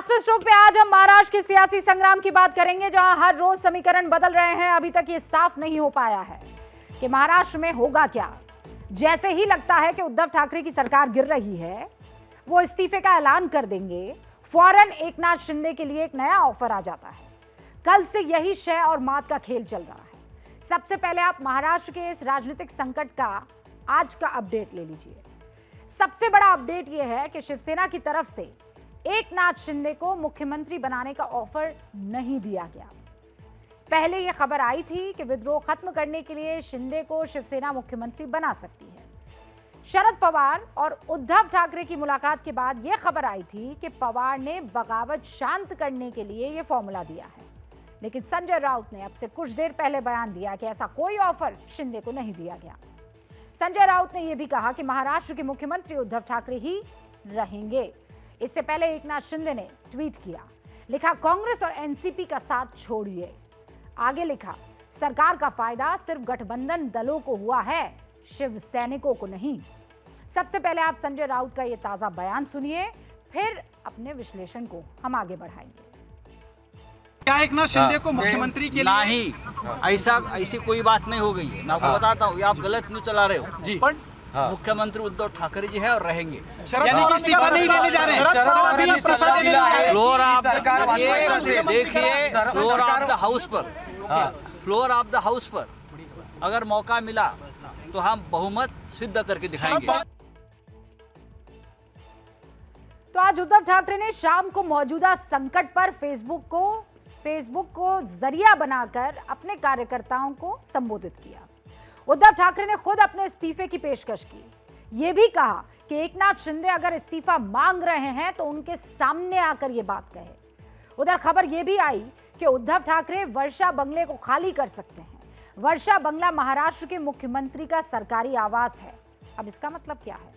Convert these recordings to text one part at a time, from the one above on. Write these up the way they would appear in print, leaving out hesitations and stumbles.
Master stroke पे आज हम महाराष्ट्र के सियासी संग्राम की बात करेंगे, जहां हर रोज समीकरण बदल रहे हैं। अभी तक ये साफ नहीं हो पाया है कि महाराष्ट्र में होगा क्या। जैसे ही लगता है कि उद्धव ठाकरे की सरकार गिर रही है, वो इस्तीफे का ऐलान कर देंगे, फौरन एकनाथ शिंदे के लिए एक नया ऑफर आ जाता है। कल से यही शय और मात का खेल चल रहा है। सबसे पहले आप महाराष्ट्र के इस राजनीतिक संकट का आज का अपडेट ले लीजिए। सबसे बड़ा अपडेट यह है कि शिवसेना की तरफ से एकनाथ शिंदे को मुख्यमंत्री बनाने का ऑफर नहीं दिया गया। पहले यह खबर आई थी कि विद्रोह खत्म करने के लिए शिंदे को शिवसेना मुख्यमंत्री बना सकती है। शरद पवार और उद्धव ठाकरे की मुलाकात के बाद यह खबर आई थी कि पवार ने बगावत शांत करने के लिए यह फॉर्मूला दिया है। लेकिन संजय राउत ने अब से कुछ देर पहले बयान दिया कि ऐसा कोई ऑफर शिंदे को नहीं दिया गया। संजय राउत ने यह भी कहा कि महाराष्ट्र के मुख्यमंत्री उद्धव ठाकरे ही रहेंगे। इससे पहले एकनाथ शिंदे ने ट्वीट किया, लिखा कांग्रेस और एनसीपी का साथ छोड़िए। आगे लिखा सरकार का फायदा सिर्फ गठबंधन दलों को हुआ है, शिव सैनिकों को नहीं। सबसे पहले आप संजय राउत का ये ताजा बयान सुनिए, फिर अपने विश्लेषण को हम आगे बढ़ाएंगे। क्या एकनाथ शिंदे को मुख्यमंत्री के लिए नहीं, ऐसी कोई बात नहीं हो गई है। मैं आपको बताता हूँ, ये आप गलत न्यूज चला रहे हो जी। पर मुख्यमंत्री उद्धव ठाकरे जी है और रहेंगे। इस्तीफा नहीं देने जा रहे हैं। फ्लोर ऑफ ये देखिए, फ्लोर ऑफ द हाउस पर, फ्लोर ऑफ द हाउस पर अगर मौका मिला तो हम बहुमत सिद्ध करके दिखाएंगे। तो आज उद्धव ठाकरे ने शाम को मौजूदा संकट पर फेसबुक को जरिया बनाकर अपने कार्यकर्ताओं को संबोधित किया। उद्धव ठाकरे ने खुद अपने इस्तीफे की पेशकश की। यह भी कहा कि एकनाथ शिंदे अगर इस्तीफा मांग रहे हैं तो उनके सामने आकर यह बात कहे। उधर खबर यह भी आई कि उद्धव ठाकरे वर्षा बंगले को खाली कर सकते हैं। वर्षा बंगला महाराष्ट्र के मुख्यमंत्री का सरकारी आवास है। अब इसका मतलब क्या है?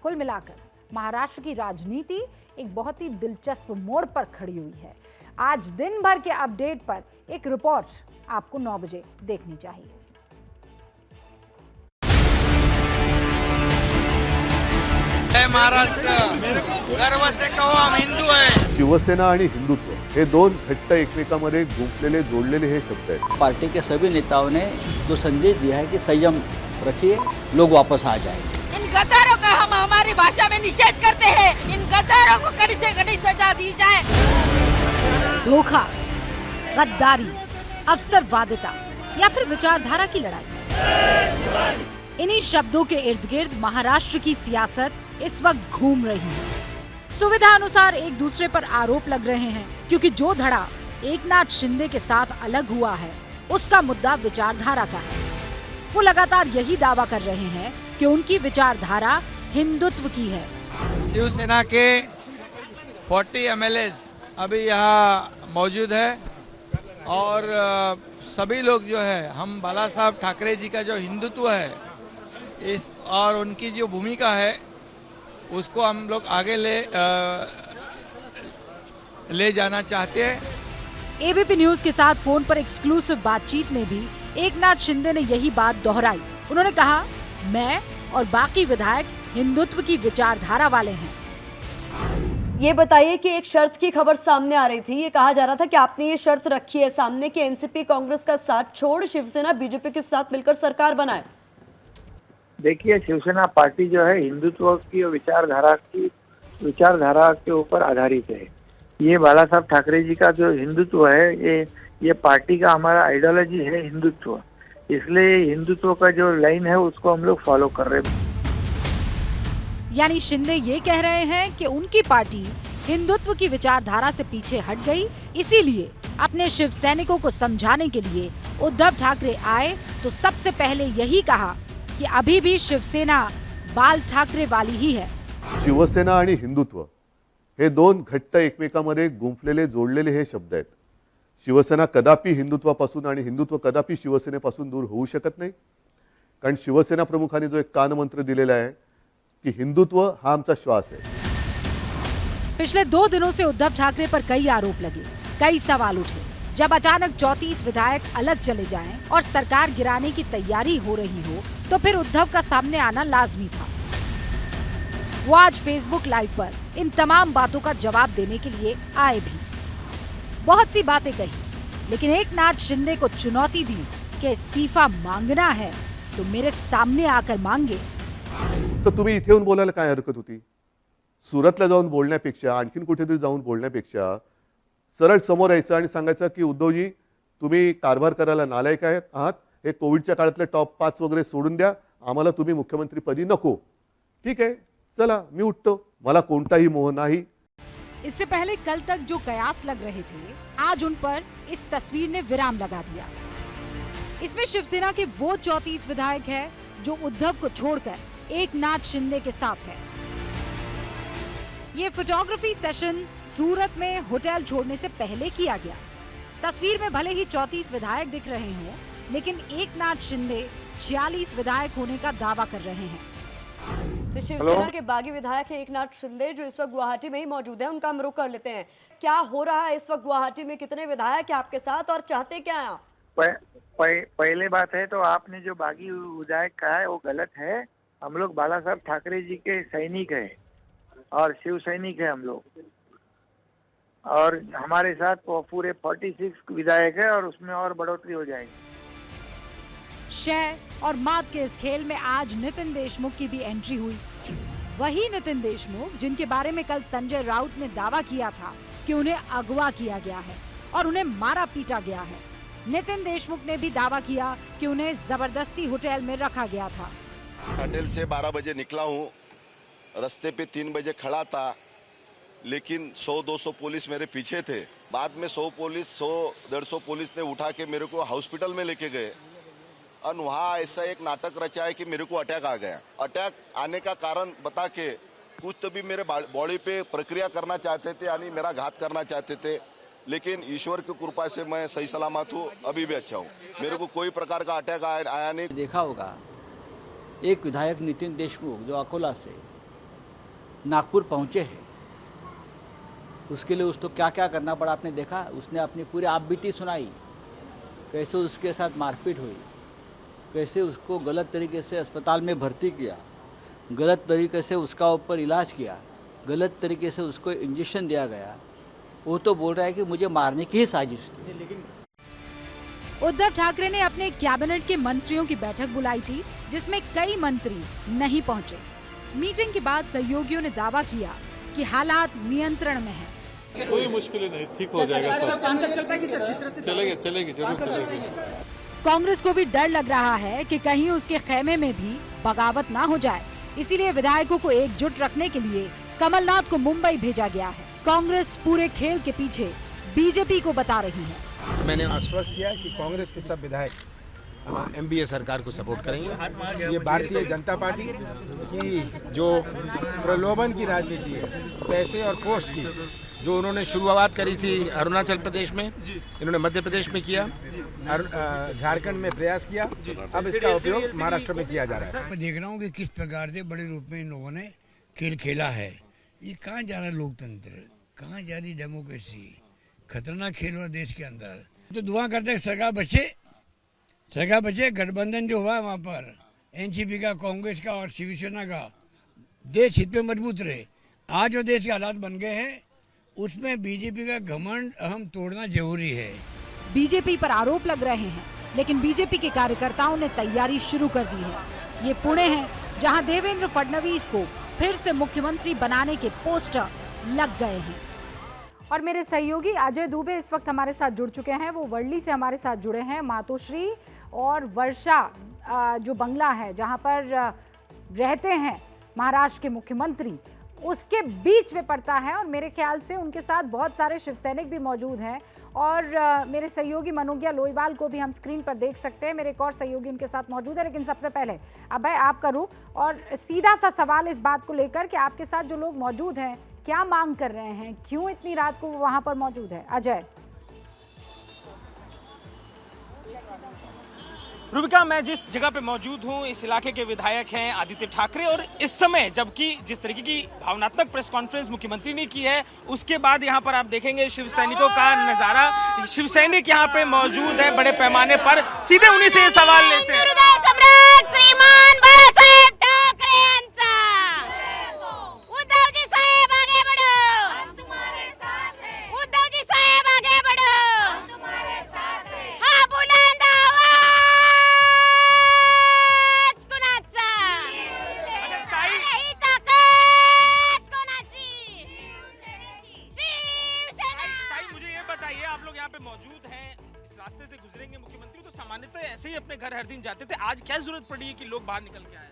कुल मिलाकर महाराष्ट्र की राजनीति एक बहुत ही दिलचस्प मोड़ पर खड़ी हुई है। आज दिन भर के अपडेट पर एक रिपोर्ट आपको 9 बजे देखनी चाहिए। महाराष्ट्र गर्व से कहो हम हिंदू है। शिवसेना आणि हिंदुत्व हे दोन घट्ट एकमेकांमध्ये गुंफलेले जोडलेले हे शब्द आहेत। पार्टी के सभी नेताओं ने जो संदेश दिया है कि संयम रखिए, लोग वापस आ जाए। इन गद्दारों का हम हमारी भाषा में निषेध करते हैं। इन गद्दारों को कड़ी से कड़ी सजा दी जाए। धोखा, गद्दारी, अवसरवादिता या फिर विचारधारा की लड़ाई, इन्हीं शब्दों के इर्द गिर्द महाराष्ट्र की सियासत इस वक्त घूम रही है। सुविधा अनुसार एक दूसरे पर आरोप लग रहे हैं, क्योंकि जो धड़ा एकनाथ शिंदे के साथ अलग हुआ है उसका मुद्दा विचारधारा का है। वो लगातार यही दावा कर रहे हैं कि उनकी विचारधारा हिंदुत्व की है। शिवसेना के 40 एमएलए अभी यहाँ मौजूद है और सभी लोग जो है, हम बाला साहब ठाकरे जी का जो हिंदुत्व है इस और उनकी जो भूमिका है उसको हम लोग आगे ले जाना चाहते हैं। एबीपी न्यूज के साथ फोन पर एक्सक्लूसिव बातचीत में भी एकनाथ शिंदे ने यही बात दोहराई। उन्होंने कहा, मैं और बाकी विधायक हिंदुत्व की विचारधारा वाले हैं। ये बताइए कि एक शर्त की खबर सामने आ रही थी। ये कहा जा रहा था कि आपने ये शर्त रखी है सामने कि एनसीपी कांग्रेस का साथ छोड़ शिवसेना बीजेपी के साथ मिलकर सरकार बनाए। देखिए, शिवसेना पार्टी जो है हिंदुत्व की विचारधारा के ऊपर आधारित है। ये बाला साहब ठाकरे जी का जो हिंदुत्व है, ये पार्टी का हमारा आइडियोलॉजी है हिंदुत्व। इसलिए हिंदुत्व का जो लाइन है उसको हम लोग फॉलो कर रहे हैं। यानी शिंदे ये कह रहे हैं कि उनकी पार्टी हिंदुत्व की विचारधारा से पीछे हट गई, इसीलिए अपने शिव सैनिकों को समझाने के लिए उद्धव ठाकरे आए तो सबसे पहले यही कहा कि अभी भी शिवसेना बाल ठाकरे वाली ही है। शिवसेना आणि हिंदुत्व हे दोन घट्ट एकमेकांमध्ये गुंफलेले जोडलेले हे शब्द आहेत। शिवसेना कदापि हिंदुत्वापासून आणि हिंदुत्व कदापि शिवसेनेपासून दूर होऊ शकत नाही, कारण शिवसेना प्रमुखांनी जो एक कानमंत्र दिलेला आहे कि हिंदुत्व हा आमचा श्वास है। पिछले 2 दिनों से उद्धव ठाकरे पर कई आरोप लगे, कई सवाल उठे। जब अचानक 34 विधायक अलग चले जाएं और सरकार गिराने की तैयारी हो रही हो, तो फिर उद्धव का सामने आना लाजमी था। वो आज फेसबुक लाइव पर इन तमाम बातों का जवाब देने के लिए आए भी। बहुत सी बातें कही, लेकिन एकनाथ शिंदे को चुनौती दी कि इस्तीफा मांगना है तो मेरे सामने आकर मांगे। तर तुम्ही इथे येऊन बोलायला काय हरकत होती? सुरतला जाऊन बोलण्यापेक्षा, आणखीन कुठेतरी जाऊन बोलण्यापेक्षा सरळ समोर यायचं आणि सांगायचं की उद्धवजी तुम्ही कारभार करायला नालायक आहात, हे कोविडच्या काळातले टॉप 5 वगैरे सोडून द्या, आम्हाला तुम्ही मुख्यमंत्री पदी नको। ठीक है, चला मी उठतो, मला कोणताही मोह नाही। इससे पहले कल तक जो कयास लग रहे थे, आज उन पर इस तस्वीर ने विराम लगा दिया। इसमें शिवसेना के वो 34 विधायक हैं जो उद्धव को छोड़कर एकनाथ शिंदे के साथ हैं। ये फोटोग्राफी सेशन सूरत में होटल छोड़ने से पहले किया गया। तस्वीर में भले ही 34 विधायक दिख रहे हों, लेकिन एकनाथ शिंदे 46 विधायक होने का दावा कर रहे हैं। तो शिवसेना के बागी विधायक है एकनाथ शिंदे, जो इस वक्त गुवाहाटी में ही मौजूद है। उनका हम रुख कर लेते हैं। क्या हो रहा है इस वक्त गुवाहाटी में? कितने विधायक हैं आपके साथ और चाहते क्या हैं आप? पहले बात है तो आपने जो बागी विधायक कहा है वो गलत है। हम लोग बाला साहब ठाकरे जी के सैनिक है और शिव सैनिक है हम लोग, और हमारे साथ पूरे 46 विधायक है और उसमें और बढ़ोतरी हो जाएगी। शय और मात के इस खेल में आज नितिन देशमुख की भी एंट्री हुई। वही नितिन देशमुख जिनके बारे में कल संजय राउत ने दावा किया था कि उन्हें अगवा किया गया है और उन्हें मारा पीटा गया है। नितिन देशमुख ने भी दावा किया कि उन्हें जबरदस्ती होटल में रखा गया था। होटल से 12 बजे निकला हूँ, रास्ते पे 3 बजे खड़ा था, लेकिन 100-200 पुलिस मेरे पीछे थे। बाद में 100-150 पुलिस ने उठा के मेरे को हॉस्पिटल में लेके गए और वहाँ ऐसा एक नाटक रचा है कि मेरे को अटैक आ गया। अटैक आने का कारण बता के कुछ तो भी मेरे बॉडी पे प्रक्रिया करना चाहते थे, यानी मेरा घात करना चाहते थे, लेकिन ईश्वर की कृपा से मैं सही सलामत हूँ, अभी भी अच्छा हूँ। मेरे को कोई प्रकार का अटैक आया नहीं। देखा होगा एक विधायक नितिन देशमुख जो अकोला से नागपुर पहुंचे हैं, उसके लिए उसको क्या क्या करना पड़ा आपने देखा। उसने अपनी पूरी आपबीती सुनाई, कैसे उसके साथ मारपीट हुई, कैसे उसको गलत तरीके से अस्पताल में भर्ती किया, गलत तरीके से उसका ऊपर इलाज किया, गलत तरीके से उसको इंजेक्शन दिया गया। वो तो बोल रहा है कि मुझे मारने की ही साजिश थी। लेकिन उद्धव ठाकरे ने अपने कैबिनेट के मंत्रियों की बैठक बुलाई थी, जिसमें कई मंत्री नहीं पहुंचे। मीटिंग के बाद सहयोगियों ने दावा किया कि हालात नियंत्रण में है। कोई मुश्किल नहीं, ठीक हो जाएगा सब। चलेगी जरूर चलेगी। कांग्रेस को भी डर लग रहा है कि कहीं उसके खेमे में भी बगावत ना हो जाए, इसीलिए विधायकों को एकजुट रखने के लिए कमलनाथ को मुंबई भेजा गया है। कांग्रेस पूरे खेल के पीछे बीजेपी को बता रही है। मैंने आश्वस्त किया कि कांग्रेस के सब विधायक एमबीए सरकार को सपोर्ट करेंगे। ये भारतीय जनता पार्टी की जो प्रलोभन की राजनीति है, पैसे और पोस्ट की, जो उन्होंने शुरुआत करी थी अरुणाचल प्रदेश में, इन्होंने मध्य प्रदेश में किया, झारखंड में प्रयास किया, अब इसका उपयोग महाराष्ट्र में किया जा रहा है। मैं देख रहा हूँ कि किस प्रकार से बड़े रूप में इन लोगों ने खेल खेला है। ये कहाँ जा रहा है लोकतंत्र, कहाँ जा रही डेमोक्रेसी? खतरनाक खेल हुआ देश के अंदर। तो दुआ करते हैं सरकार बचे। गठबंधन जो हुआ है वहाँ पर एनसीपी का, कांग्रेस का और शिवसेना का, देश हित पे मजबूत रहे। आज जो देश के हालात बन गए हैं उसमें बीजेपी का घमंड अहम तोड़ना जरूरी है। बीजेपी पर आरोप लग रहे हैं, लेकिन बीजेपी के कार्यकर्ताओं ने तैयारी शुरू कर दी है। ये पुणे है जहां देवेंद्र फडणवीस को फिर से मुख्यमंत्री बनाने के पोस्टर लग गए हैं। और मेरे सहयोगी अजय दुबे इस वक्त हमारे साथ जुड़ चुके हैं। वो वर्ली से हमारे साथ जुड़े हैं। मातोश्री और वर्षा जो बंगला है जहां पर रहते हैं महाराष्ट्र के मुख्यमंत्री, उसके बीच में पड़ता है और मेरे ख्याल से उनके साथ बहुत सारे शिवसैनिक भी मौजूद हैं। और मेरे सहयोगी मनोज्ञा लोईवाल को भी हम स्क्रीन पर देख सकते हैं। मेरे एक और सहयोगी उनके साथ मौजूद है। लेकिन सबसे पहले अभय आप करूँ और सीधा सा सवाल इस बात को लेकर कि आपके साथ जो लोग मौजूद हैं क्या मांग कर रहे हैं, क्यों इतनी रात को वहां पर मौजूद है? अजय। रूबिका, मैं जिस जगह पे मौजूद हूँ इस इलाके के विधायक हैं आदित्य ठाकरे, और इस समय जबकि जिस तरीके की भावनात्मक प्रेस कॉन्फ्रेंस मुख्यमंत्री ने की है, उसके बाद यहाँ पर आप देखेंगे शिव सैनिकों का नजारा। शिव सैनिक यहाँ पे मौजूद है बड़े पैमाने पर। सीधे उन्हीं से ये सवाल लेते हैं। बताइए, आप लोग यहाँ पे मौजूद हैं, इस रास्ते से गुजरेंगे मुख्यमंत्री तो सामान्यतः ऐसे ही अपने घर हर दिन जाते थे, आज क्या जरूरत पड़ी है कि लोग बाहर निकल के आए?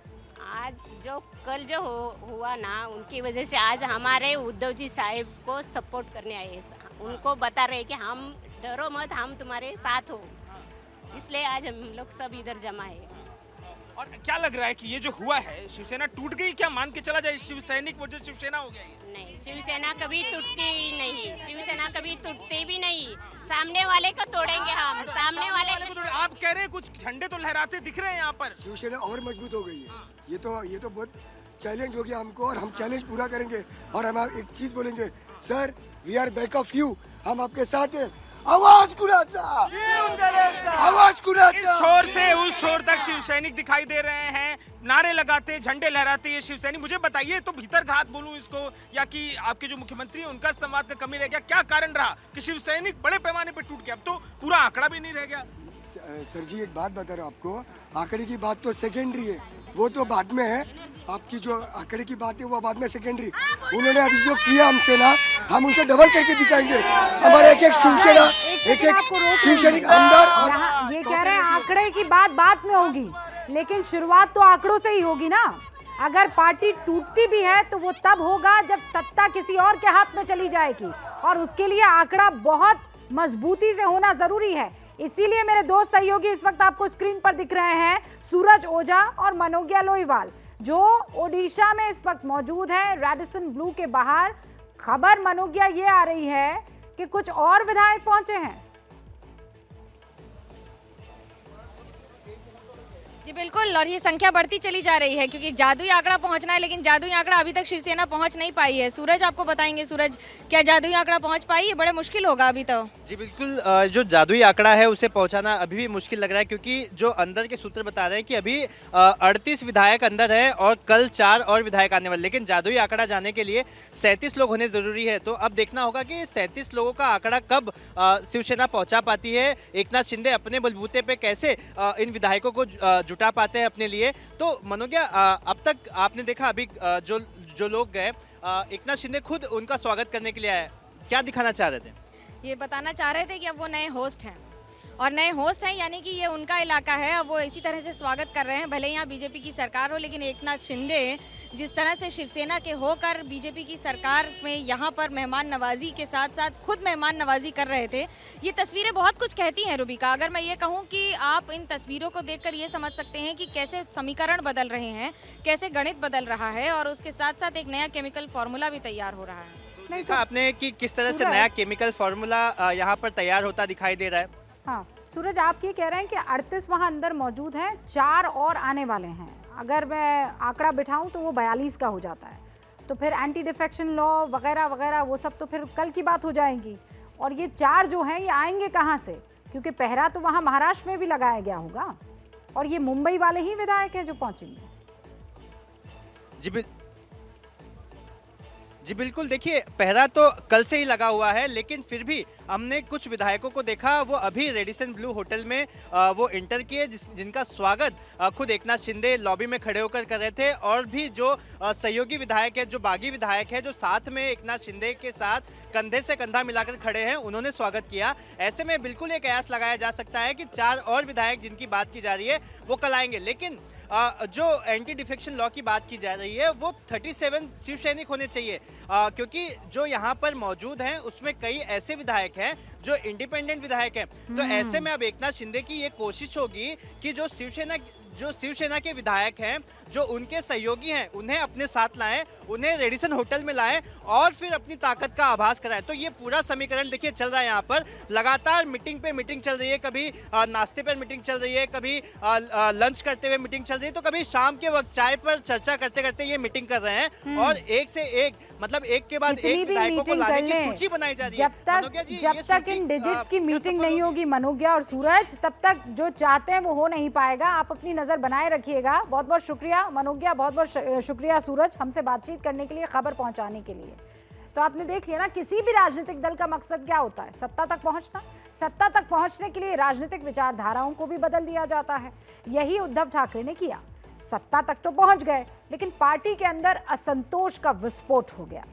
आज जो कल जो हुआ ना, उनकी वजह से आज हमारे उद्धव जी साहब को सपोर्ट करने आए हैं। उनको बता रहे कि हम डरो मत, हम तुम्हारे साथ हो, इसलिए आज हम लोग सब इधर जमा है। और क्या लग रहा है कि ये जो हुआ है, शिवसेना टूट गई क्या? मान के चला जाए शिव सैनिक वो जो शिवसेना हो गया ये? नहीं, शिवसेना कभी टूटती ही नहीं, शिवसेना कभी टूटती भी नहीं। सामने वाले को तोड़ेंगे हम, सामने वाले को तो आप कह रहे हैं कुछ झंडे तो लहराते दिख रहे हैं यहाँ पर। शिवसेना और मजबूत हो गई है। ये तो बहुत चैलेंज हो गया हमको, और हम चैलेंज पूरा करेंगे। और हम एक चीज बोलेंगे, sir we are back of you, हम आपके साथ हैं। आवाज कुणाचा, आवाज कुणाचा। इस छोर से उस छोर तक शिव सैनिक दिखाई दे रहे हैं, नारे लगाते, झंडे लहराते ये शिव सैनिक। मुझे बताइए तो भीतर घात बोलूं इसको, या कि आपके जो मुख्यमंत्री हैं उनका संवाद का कमी रह गया, क्या कारण रहा कि शिव सैनिक बड़े पैमाने पे टूट गया? अब तो पूरा आंकड़ा भी नहीं रह गया। सर जी एक बात बता रहा हूँ आपको, आंकड़े की बात तो सेकेंडरी है, वो तो बाद में है। आपकी जो आंकड़े की बात है वो बाद में सेकेंडरी। उन्होंने अभी जो किया हमसे ना, हम उनसे डबल करके दिखाएंगे। हमारे एक शिवसेना, एक शिवसैनिक अंदर। और ये कह रहे हैं आंकड़े की बात बाद में होगी, लेकिन शुरुआत तो आंकड़ों से ही होगी ना। अगर पार्टी टूटती भी है तो वो तब होगा जब सत्ता किसी और के हाथ में चली जाएगी, और उसके लिए आंकड़ा बहुत मजबूती से होना जरूरी है। इसीलिए मेरे दो सहयोगी इस वक्त आपको स्क्रीन पर दिख रहे हैं, सूरज ओझा और मनोज्ञा लोईवाल, जो ओडिशा में इस वक्त मौजूद है, रेडिसन ब्लू के बाहर। खबर मनोज्ञा ये आ रही है कि कुछ और विधायक पहुंचे हैं। जी बिल्कुल, और ये संख्या बढ़ती चली जा रही है क्योंकि जादुई आंकड़ा पहुंचना है, लेकिन जादुई आंकड़ा अभी तक शिवसेना पहुंच नहीं पाई है। सूरज आपको बताएंगे, सूरज क्या जादुई आंकड़ा पहुंच पाई? ये बड़ा मुश्किल होगा अभी तो। जी बिल्कुल, जो जादुई आंकड़ा है उसे पहुंचाना अभी भी मुश्किल लग रहा है, क्योंकि जो अंदर के सूत्र बता रहे हैं कि अभी 38 विधायक अंदर है और कल 4 और विधायक आने वाले, लेकिन जादुई आंकड़ा जाने के लिए 37 लोग होने जरूरी है। तो अब देखना होगा कि 37 लोगों का आंकड़ा कब शिवसेना पहुंचा पाती है। एकनाथ शिंदे अपने बलबूते पे कैसे इन विधायकों को जुटा पाते हैं अपने लिए। तो मनोज्ञा, अब तक आपने देखा अभी जो लोग गए, एकनाथ शिंदे खुद उनका स्वागत करने के लिए आए, क्या दिखाना चाह रहे थे? ये बताना चाह रहे थे कि अब वो नए होस्ट हैं, और नए होस्ट हैं यानी कि ये उनका इलाका है। अब वो इसी तरह से स्वागत कर रहे हैं, भले यहाँ बीजेपी की सरकार हो, लेकिन एकनाथ शिंदे जिस तरह से शिवसेना के होकर बीजेपी की सरकार में यहाँ पर मेहमान नवाजी के साथ साथ खुद मेहमान नवाजी कर रहे थे, ये तस्वीरें बहुत कुछ कहती हैं रूबिका। अगर मैं ये कहूँ कि आप इन तस्वीरों को देखकर ये समझ सकते हैं कि कैसे समीकरण बदल रहे हैं, कैसे गणित बदल रहा है, और उसके साथ साथ एक नया केमिकल फार्मूला भी तैयार हो रहा है। देखा आपने कि किस तरह से नया केमिकल फार्मूला यहाँ पर तैयार होता दिखाई दे रहा है। हाँ सूरज, आप ये कह रहे हैं कि 38 वहाँ अंदर मौजूद हैं, 4 और आने वाले हैं। अगर मैं आंकड़ा बिठाऊं तो वो 42 का हो जाता है, तो फिर एंटी डिफेक्शन लॉ वगैरह वगैरह वो सब तो फिर कल की बात हो जाएगी। और ये 4 जो हैं ये आएंगे कहाँ से? क्योंकि पहरा तो वहाँ महाराष्ट्र में भी लगाया गया होगा, और ये मुंबई वाले ही विधायक हैं जो पहुंचेंगे। जी बिल्कुल, देखिए पहरा तो कल से ही लगा हुआ है, लेकिन फिर भी हमने कुछ विधायकों को देखा, वो अभी रेडिसन ब्लू होटल में वो इंटर किए, जिनका स्वागत खुद एकनाथ शिंदे लॉबी में खड़े होकर कर रहे थे। और भी जो सहयोगी विधायक है, जो बागी विधायक है, जो साथ में एकनाथ शिंदे के साथ कंधे से कंधा मिलाकर खड़े हैं, उन्होंने स्वागत किया। ऐसे में बिल्कुल एक कयास लगाया जा सकता है कि 4 और विधायक जिनकी बात की जा रही है वो कल आएंगे। लेकिन जो एंटी डिफेक्शन लॉ की बात की जा रही है वो 37 शिव सैनिक होने चाहिए, क्योंकि जो यहाँ पर मौजूद हैं उसमें कई ऐसे विधायक हैं जो इंडिपेंडेंट विधायक हैं। तो ऐसे में अब एकनाथ शिंदे की ये कोशिश होगी कि जो शिवसेना के विधायक हैं, जो उनके सहयोगी हैं, उन्हें अपने साथ लाएं, उन्हें रेडिसन होटल में लाएं और फिर अपनी ताकत का आभास कराएं। तो ये पूरा समीकरण देखिए चल रहा है यहाँ पर, लगातार मीटिंग पे मीटिंग चल रही है, कभी नाश्ते पर मीटिंग चल रही है, कभी लंच करते हुए मीटिंग चल रही है, तो कभी शाम के वक्त चाय पर चर्चा करते करते ये मीटिंग कर रहे हैं। और एक से एक, मतलब एक के बाद एक विधायकों को लाने की सूची बनाई जा रही है। जब तक इन डिजिट्स की मीटिंग नहीं होगी मनोज्ञा और सूरज, तब तक जो चाहते हैं वो हो नहीं पाएगा। आप अपनी नजर बनाए रखिएगा। बहुत बहुत शुक्रिया मनोज्ञा, बहुत बहुत शुक्रिया सूरज, हमसे बातचीत करने के लिए, खबर पहुंचाने के लिए। तो आपने देख लिया ना, किसी भी राजनीतिक दल का मकसद क्या होता है? सत्ता तक पहुंचना। सत्ता तक पहुंचने के लिए राजनीतिक विचारधाराओं को भी बदल दिया जाता है। यही उद्धव ठाकरे ने किया। सत्ता तक तो पहुंच गए, लेकिन पार्टी के अंदर असंतोष का विस्फोट हो गया।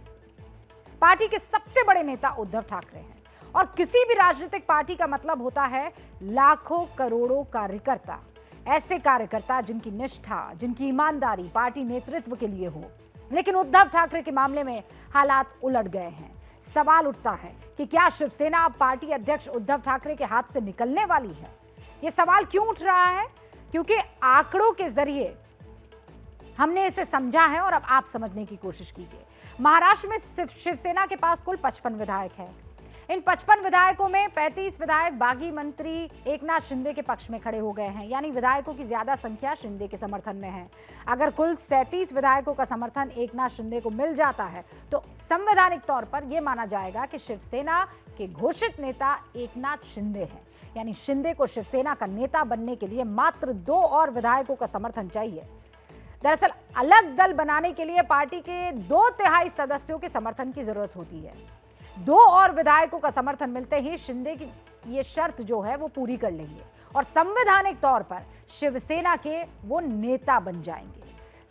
पार्टी के सबसे बड़े नेता उद्धव ठाकरे हैं, और किसी भी राजनीतिक पार्टी का मतलब होता है लाखों करोड़ों कार्यकर्ता। ऐसे कार्यकर्ता जिनकी निष्ठा, जिनकी ईमानदारी पार्टी नेतृत्व के लिए हो। लेकिन उद्धव ठाकरे के मामले में हालात उलट गए हैं। सवाल उठता है कि क्या शिवसेना अब पार्टी अध्यक्ष उद्धव ठाकरे के हाथ से निकलने वाली है? यह सवाल क्यों उठ रहा है? क्योंकि आंकड़ों के जरिए हमने इसे समझा है और अब आप समझने की कोशिश कीजिए। महाराष्ट्र में शिवसेना के पास कुल 55 विधायक हैं। इन 55 विधायकों में 35 विधायक बागी मंत्री एकनाथ शिंदे के पक्ष में खड़े हो गए हैं, यानी विधायकों की ज्यादा संख्या शिंदे के समर्थन में है। अगर कुल 37 विधायकों का समर्थन एकनाथ शिंदे को मिल जाता है तो संवैधानिक तौर पर यह माना जाएगा कि शिवसेना के घोषित नेता एकनाथ शिंदे हैं। यानी शिंदे को शिवसेना का नेता बनने के लिए मात्र 2 और विधायकों का समर्थन चाहिए। दरअसल अलग दल बनाने के लिए पार्टी के 2/3 सदस्यों के समर्थन की जरूरत होती है। 2 और विधायकों का समर्थन मिलते ही शिंदे की ये शर्त जो है वो पूरी कर लेंगे और संवैधानिक तौर पर शिवसेना के वो नेता बन जाएंगे।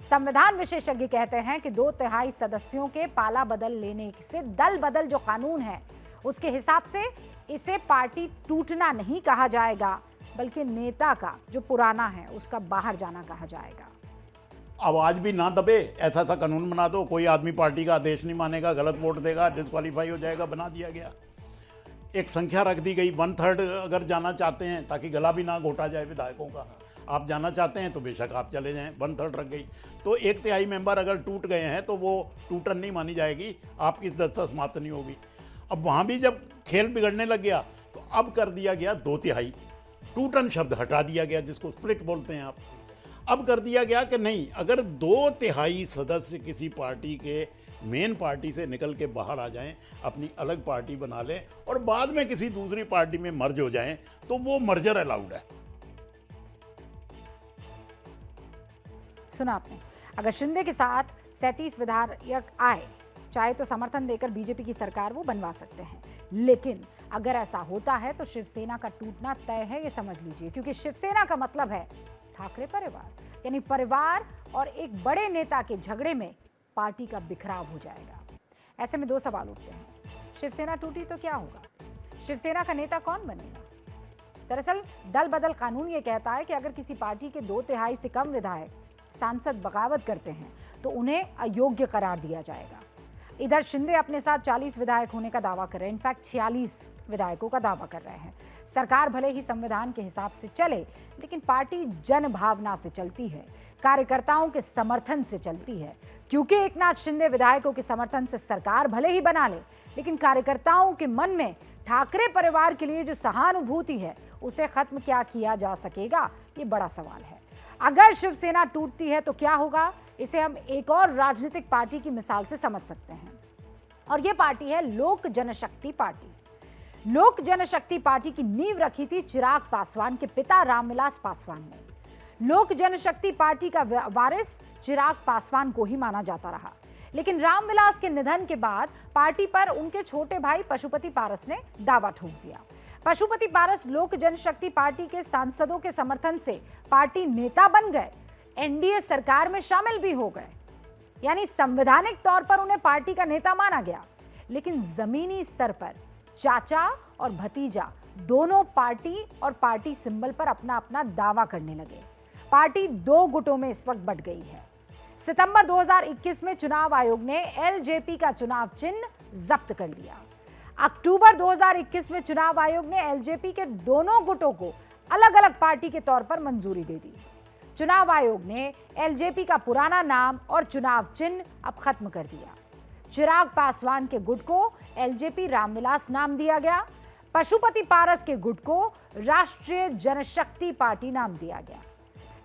संविधान विशेषज्ञ कहते हैं कि 2/3 सदस्यों के पाला बदल लेने से दल बदल जो कानून है उसके हिसाब से इसे पार्टी टूटना नहीं कहा जाएगा, बल्कि नेता का जो पुराना है उसका बाहर जाना कहा जाएगा। आवाज भी ना दबे, ऐसा सा कानून बना दो, कोई आदमी पार्टी का आदेश नहीं मानेगा, गलत वोट देगा, डिस्क्वालीफाई हो जाएगा, बना दिया गया। एक संख्या रख दी गई, 1/3 अगर जाना चाहते हैं ताकि गला भी ना घोटा जाए विधायकों का, आप जाना चाहते हैं तो बेशक आप चले जाएं, 1/3 रख गई। तो 1/3 मेंबर अगर टूट गए हैं तो वो टूटन नहीं मानी जाएगी, आपकी दस्ता समाप्त नहीं होगी। अब वहाँ भी जब खेल बिगड़ने लग गया तो अब कर दिया गया 2/3, टूटन शब्द हटा दिया गया, जिसको स्प्लिट बोलते हैं आप। अब कर दिया गया कि नहीं, अगर 2/3 सदस्य किसी पार्टी के मेन पार्टी से निकल के बाहर आ जाएं, अपनी अलग पार्टी बना लें और बाद में किसी दूसरी पार्टी में मर्ज हो जाएं, तो वो मर्जर अलाउड है। सुना आपने। अगर शिंदे के साथ 37 विधायक आए, चाहे तो समर्थन देकर बीजेपी की सरकार वो बनवा सकते हैं। लेकिन अगर ऐसा होता है तो शिवसेना का टूटना तय है, ये समझ लीजिए, क्योंकि शिवसेना का मतलब है ठाकरे परिवार, यानी परिवार और एक बड़े नेता के झगड़े में पार्टी का बिखराव हो जाएगा। ऐसे में 2 सवाल उठते हैं। शिवसेना टूटी तो क्या होगा? शिवसेना का नेता कौन बनेगा? दरअसल दल बदल कानून ये कहता है कि अगर किसी पार्टी के 2/3 से कम विधायक सांसद बगावत करते हैं तो उन्हें अयोग्य करार दिया जाएगा। इधर शिंदे अपने साथ 40 विधायक होने का दावा कर रहे हैं, इनफैक्ट 46 विधायकों का दावा कर रहे हैं। सरकार भले ही संविधान के हिसाब से चले, लेकिन पार्टी जन भावना से चलती है, कार्यकर्ताओं के समर्थन से चलती है। क्योंकि एकनाथ शिंदे विधायकों के समर्थन से सरकार भले ही बना ले, लेकिन कार्यकर्ताओं के मन में ठाकरे परिवार के लिए जो सहानुभूति है उसे खत्म क्या किया जा सकेगा, ये बड़ा सवाल है। अगर शिवसेना टूटती है तो क्या होगा, इसे हम एक और राजनीतिक पार्टी की मिसाल से समझ सकते हैं, और ये पार्टी है लोक जनशक्ति पार्टी। लोक जनशक्ति पार्टी की नींव रखी थी चिराग पासवान के पिता रामविलास पासवान ने। लोक जनशक्ति पार्टी का वारिस चिराग पासवान को ही माना जाता रहा, लेकिन रामविलास के निधन के बाद पार्टी पर उनके छोटे भाई पशुपति पारस ने दावा ठोक दिया। पशुपति पारस लोक जनशक्ति पार्टी के सांसदों के समर्थन से पार्टी नेता बन गए, एनडीए सरकार में शामिल भी हो गए, यानी संवैधानिक तौर पर उन्हें पार्टी का नेता माना गया। लेकिन जमीनी स्तर पर चाचा और भतीजा दोनों पार्टी और पार्टी सिंबल पर अपना अपना दावा करने लगे। पार्टी 2 गुटों में इस वक्त बंट गई है। सितंबर 2021 में चुनाव आयोग ने एलजेपी का चुनाव चिन्ह जब्त कर लिया। अक्टूबर 2021 में चुनाव आयोग ने एलजेपी के दोनों गुटों को अलग अलग पार्टी के तौर पर मंजूरी दे दी। चुनाव आयोग ने एलजेपी का पुराना नाम और चुनाव चिन्ह अब खत्म कर दिया। चिराग पासवान के गुट को एलजेपी रामविलास नाम दिया गया। पशुपति पारस के गुट को राष्ट्रीय जनशक्ति पार्टी नाम दिया गया।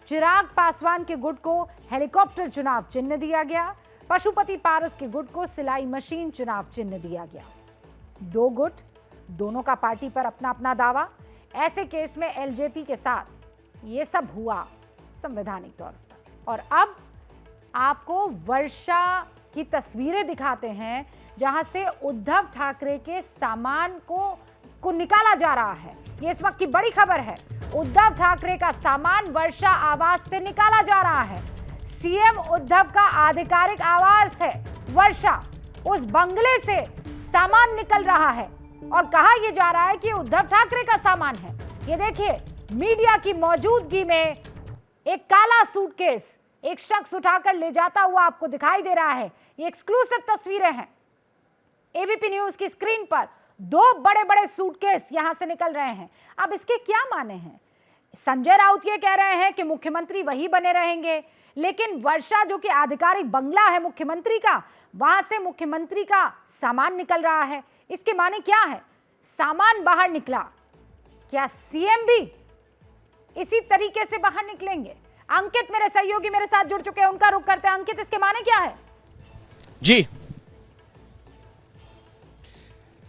चिराग पासवान के गुट को हेलीकॉप्टर चुनाव चिन्ह दिया गया। पशुपति पारस के गुट को सिलाई मशीन चुनाव चिन्ह दिया गया। 2 गुट, दोनों का पार्टी पर अपना अपना दावा। ऐसे केस में एलजेपी के साथ ये सब हुआ संवैधानिक तौर पर। और अब आपको वर्षा की तस्वीरें दिखाते हैं जहां से उद्धव ठाकरे के सामान को निकाला जा रहा है। ये इस वक्त की बड़ी खबर है। उद्धव ठाकरे का सामान वर्षा आवास से निकाला जा रहा है। सीएम उद्धव का आधिकारिक आवास है वर्षा, उस बंगले से सामान निकल रहा है। और कहा यह जा रहा है कि उद्धव ठाकरे का सामान है। ये देखिए, मीडिया की मौजूदगी में एक काला सूटकेस एक शख्स उठाकर ले जाता हुआ आपको दिखाई दे रहा है। ये एक्सक्लूसिव तस्वीरें हैं। एबीपी न्यूज की स्क्रीन पर 2 बड़े-बड़े सूटकेस यहां से निकल रहे हैं। अब इसके क्या माने हैं? संजय राउत ये कह रहे हैं कि मुख्यमंत्री वही बने रहेंगे, लेकिन वर्षा जो कि आधिकारिक बंगला है मुख्यमंत्री का, वहां से मुख्यमंत्री का सामान निकल रहा है। इसके माने क्या है? सामान बाहर निकला, क्या सीएम भी इसी तरीके से बाहर निकलेंगे? अंकित मेरे सहयोगी मेरे साथ जुड़ चुके हैं, उनका रुख करते हैं। अंकित, इसके माने क्या है? जी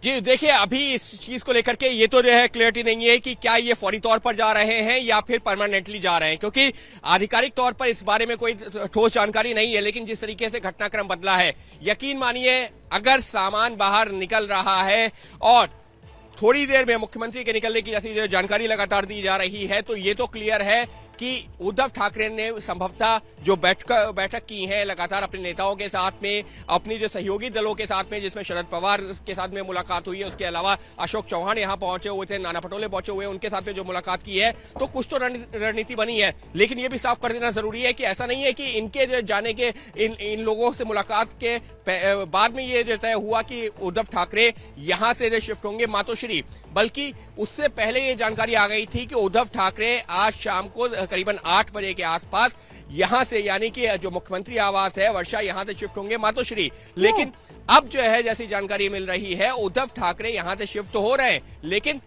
देखिए, अभी इस चीज को लेकर के ये तो जो है क्लियरिटी नहीं है कि क्या ये फौरी तौर पर जा रहे हैं या फिर परमानेंटली जा रहे हैं, क्योंकि आधिकारिक तौर पर इस बारे में कोई ठोस जानकारी नहीं है। लेकिन जिस तरीके से घटनाक्रम बदला है, यकीन मानिए अगर सामान बाहर निकल रहा है और थोड़ी देर में मुख्यमंत्री के निकलने की जैसी जो जानकारी लगातार दी जा रही है, तो ये तो क्लियर है कि उद्धव ठाकरे ने संभवतः जो बैठक की है लगातार अपने नेताओं के साथ में, अपनी जो सहयोगी दलों के साथ में, जिसमें शरद पवार के साथ में मुलाकात हुई है, उसके अलावा अशोक चौहान यहां पहुंचे हुए थे, नाना पटोले पहुंचे हुए, उनके साथ में जो मुलाकात की है, तो कुछ तो रणनीति बनी है। लेकिन ये भी साफ कर देना जरूरी है कि ऐसा नहीं है कि इनके जो जाने के इन लोगों से मुलाकात के बाद में ये जो तय हुआ कि उद्धव ठाकरे यहां से शिफ्ट होंगे मातोश्री, बल्कि उससे पहले ये जानकारी आ गई थी कि उद्धव ठाकरे आज शाम को करीबन 8 बजे के आसपास यहां से, यानी कि जो मुख्यमंत्री आवास है वर्षा, यहां से शिफ्ट होंगे मातोश्री। लेकिन अब जो है जैसी जानकारी मिल रही है, उद्धव ठाकरे यहां से शिफ्ट हो रहे हैं। लेकिन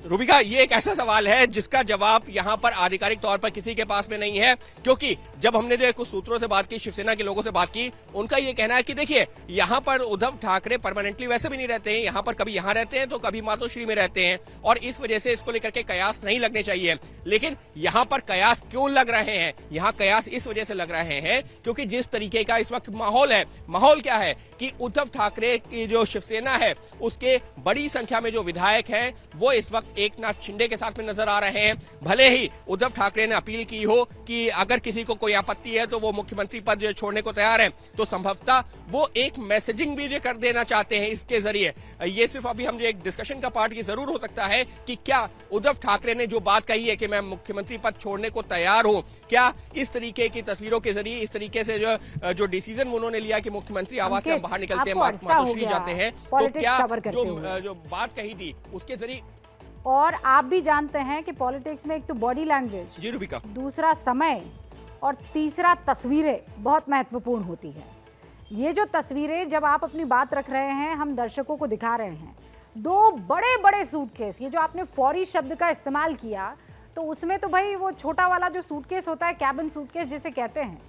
रूबिका, ये एक ऐसा सवाल है जिसका जवाब यहां पर आधिकारिक तौर पर किसी के पास में नहीं है, क्योंकि जब हमने जो कुछ सूत्रों से बात की, शिवसेना के लोगों से बात की, उनका ये कहना है कि देखिए यहां पर उद्धव ठाकरे परमानेंटली वैसे भी नहीं रहते हैं, यहां पर कभी यहां रहते हैं तो कभी मातोश्री में रहते हैं, और इस वजह से इसको लेकर के कयास नहीं लगने चाहिए। लेकिन यहां पर कयास क्यों लग रहे हैं? यहां कयास इस वजह से लग रहे हैं क्योंकि जिस तरीके का इस वक्त माहौल है, माहौल क्या है कि उद्धव ठाकरे की जो शिवसेना है उसके बड़ी संख्या में जो विधायक हैं वो इस वक्त एकनाथ शिंदे के साथ में नजर आ रहे हैं। भले ही उद्धव ठाकरे ने अपील की हो कि अगर किसी को कोई आपत्ति है तो वो मुख्यमंत्री पद जो छोड़ने को तैयार है, तो संभवतः वो एक मैसेजिंग भी जो कर देना चाहते हैं इसके जरिए। ये सिर्फ अभी हम जो एक डिस्कशन का पार्ट ये जरूर हो सकता है कि क्या उद्धव ठाकरे ने जो बात कही है कि मैं मुख्यमंत्री पद छोड़ने को तैयार हूं, क्या इस तरीके की तस्वीरों के जरिए, इस तरीके से जो डिसीजन उन्होंने लिया कि मुख्यमंत्री आवास से बाहर निकलते हैं, मातोश्री जाते हैं, तो क्या जो बात कही थी उसके जरिए। और आप भी जानते हैं कि पॉलिटिक्स में एक तो बॉडी लैंग्वेज, जी रूबिका, दूसरा समय और तीसरा तस्वीरें बहुत महत्वपूर्ण होती है। ये जो तस्वीरें जब आप अपनी बात रख रहे हैं, हम दर्शकों को दिखा रहे हैं, 2 बड़े-बड़े सूटकेस, ये जो आपने फौरी शब्द का इस्तेमाल किया, तो उसमें तो भाई वो छोटा वाला जो सूटकेस होता है, कैबिन सूटकेस जिसे कहते हैं,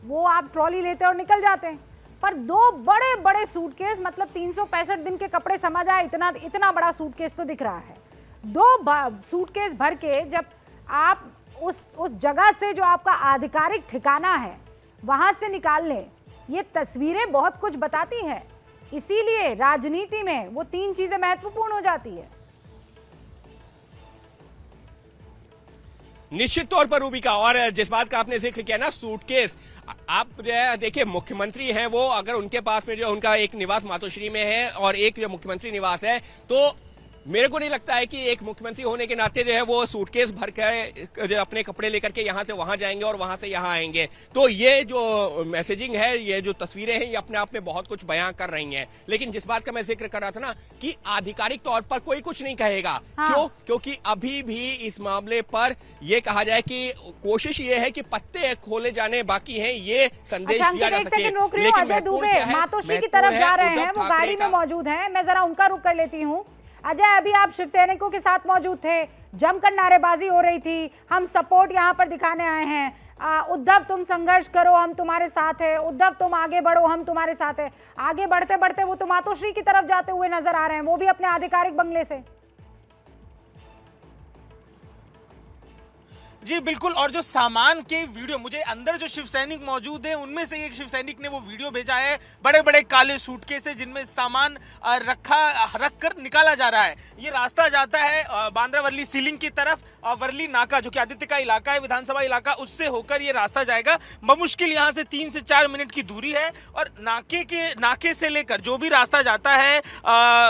वो आप ट्रॉली लेते और निकल जाते हैं। पर 2 बड़े-बड़े सूटकेस, मतलब 365 दिन के कपड़े समझ आए, इतना बड़ा सूटकेस तो दिख रहा है। 2 सूटकेस भर के जब आप उस जगह से जो आपका आधिकारिक ठिकाना है वहां से निकाल लें, ये तस्वीरें बहुत कुछ बताती हैं। इसीलिए राजनीति में वो 3 चीजें महत्वपूर्ण हो जाती है। निश्चित तौर पर रूबिका, और जिस बात का आपने जिक्र किया ना, सूटकेस, आप देखिए मुख्यमंत्री हैं वो, अगर उनके पास में जो उनका एक निवास मातोश्री में है और एक जो मुख्यमंत्री निवास है, तो मेरे को नहीं लगता है कि एक मुख्यमंत्री होने के नाते जो है वो सूटकेस भर के अपने कपड़े लेकर के यहां से वहां जाएंगे और वहां से यहां आएंगे। तो ये जो मैसेजिंग है, ये जो तस्वीरें हैं, ये अपने आप में बहुत कुछ बयां कर रही हैं। लेकिन जिस बात का मैं जिक्र कर रहा था ना कि आधिकारिक तौर पर कोई कुछ नहीं कहेगा। हाँ। क्यों? क्योंकि अभी भी इस मामले पर यह कहा जाए कि कोशिश ये है कि पत्ते खोले जाने बाकी हैं, ये संदेश दिया जा सके। लेकिन मातोश्री की तरफ जा रहे हैं, वो गाड़ी में मौजूद है, मैं जरा उनका रुख कर लेती हूँ। अजय, अभी आप शिव सैनिकों के साथ मौजूद थे, जमकर नारेबाजी हो रही थी, हम सपोर्ट यहाँ पर दिखाने आए हैं, उद्धव तुम संघर्ष करो, हम तुम्हारे साथ हैं, उद्धव तुम आगे बढ़ो, हम तुम्हारे साथ हैं। आगे बढ़ते बढ़ते वो तो मातोश्री की तरफ जाते हुए नजर आ रहे हैं, वो भी अपने आधिकारिक बंगले से। जी बिल्कुल, और जो सामान के वीडियो, मुझे अंदर जो शिव सैनिक मौजूद है उनमें से एक शिव सैनिक ने वो वीडियो भेजा है, बड़े बड़े काले सूटकेस है जिनमें सामान रख कर निकाला जा रहा है। ये रास्ता जाता है बांद्रा वर्ली सीलिंग की तरफ, और वर्ली नाका जो कि आदित्य का इलाका है, विधानसभा इलाका, उससे होकर ये रास्ता जाएगा। बमुश्किल यहाँ से 3 से 4 मिनट की दूरी है, और नाके से लेकर जो भी रास्ता जाता है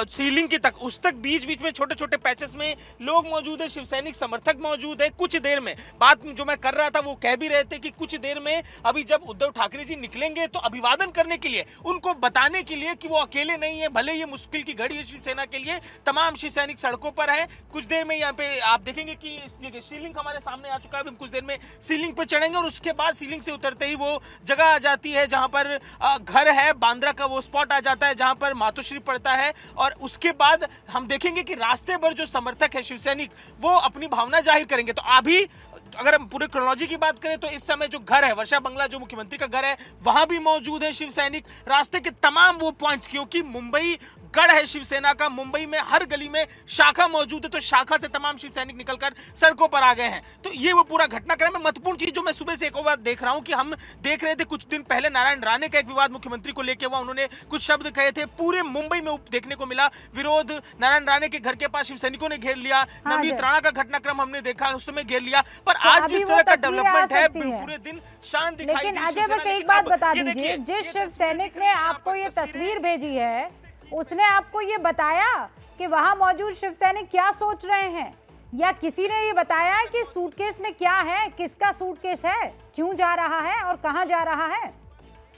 सीलिंग की तक, उस तक बीच बीच में छोटे छोटे पैचेस में लोग मौजूद है, शिवसैनिक समर्थक मौजूद है। कुछ देर में बात जो मैं कर रहा था वो कह भी रहे थे कि कुछ देर में अभी जब उद्धव ठाकरे जी निकलेंगे तो अभिवादन करने के लिए, उनको बताने के लिए कि वो अकेले नहीं है, भले ये मुश्किल की घड़ी है शिवसेना के लिए, तमाम शिवसैनिक सड़कों पर है। कुछ देर में यहाँ पे आप देखेंगे कि सीलिंग हमारे सामने आ चुका है, हम कुछ देर में सीलिंग पे चढ़ेंगे, और उसके बाद सीलिंग से उतरते ही वो जगह आ जाती है जहां पर घर है, बांद्रा का वो स्पॉट आ जाता है जहां पर मातोश्री पड़ता है। और उसके बाद हम देखेंगे कि रास्ते पर जो समर्थक है शिवसैनिक, वो अपनी भावना जाहिर करेंगे। तो अभी अगर हम पूरे क्रोनोलॉजी की बात करें तो इस समय जो घर है, वर्षा बंगला जो मुख्यमंत्री का घर है, वहां भी मौजूद है शिवसैनिक। रास्ते के तमाम वो पॉइंट्स, क्योंकि मुंबई गढ़ है शिवसेना का, मुंबई में हर गली में शाखा मौजूद है, तो शाखा से तमाम शिवसैनिक निकलकर सड़कों पर आ गए हैं। तो ये वो पूरा घटनाक्रम है। महत्वपूर्ण चीज जो मैं सुबह से एक और बात देख रहा हूं कि हम देख रहे थे कुछ दिन पहले नारायण राणे का एक विवाद मुख्यमंत्री को लेकर हुआ, उन्होंने कुछ शब्द कहे थे, पूरे मुंबई में देखने को मिला विरोध। नारायण राणे के घर के पास शिवसैनिकों ने घेर लिया, नवनीत राणा का घटनाक्रम हमने देखा, उस समय घेर लिया। पर आज जिस तरह का डेवलपमेंट है, पूरे दिन शांत दिखाई दी। लेकिन अजय बस एक बात बता दीजिए, जिस शिवसैनिक ने आपको ये तस्वीर भेजी है, उसने आपको ये बताया कि वहां मौजूद शिवसैनिक क्या सोच रहे हैं, या किसी ने ये बताया है कि सूटकेस में क्या है, किसका सूटकेस है, क्यों जा रहा है और कहां जा रहा है?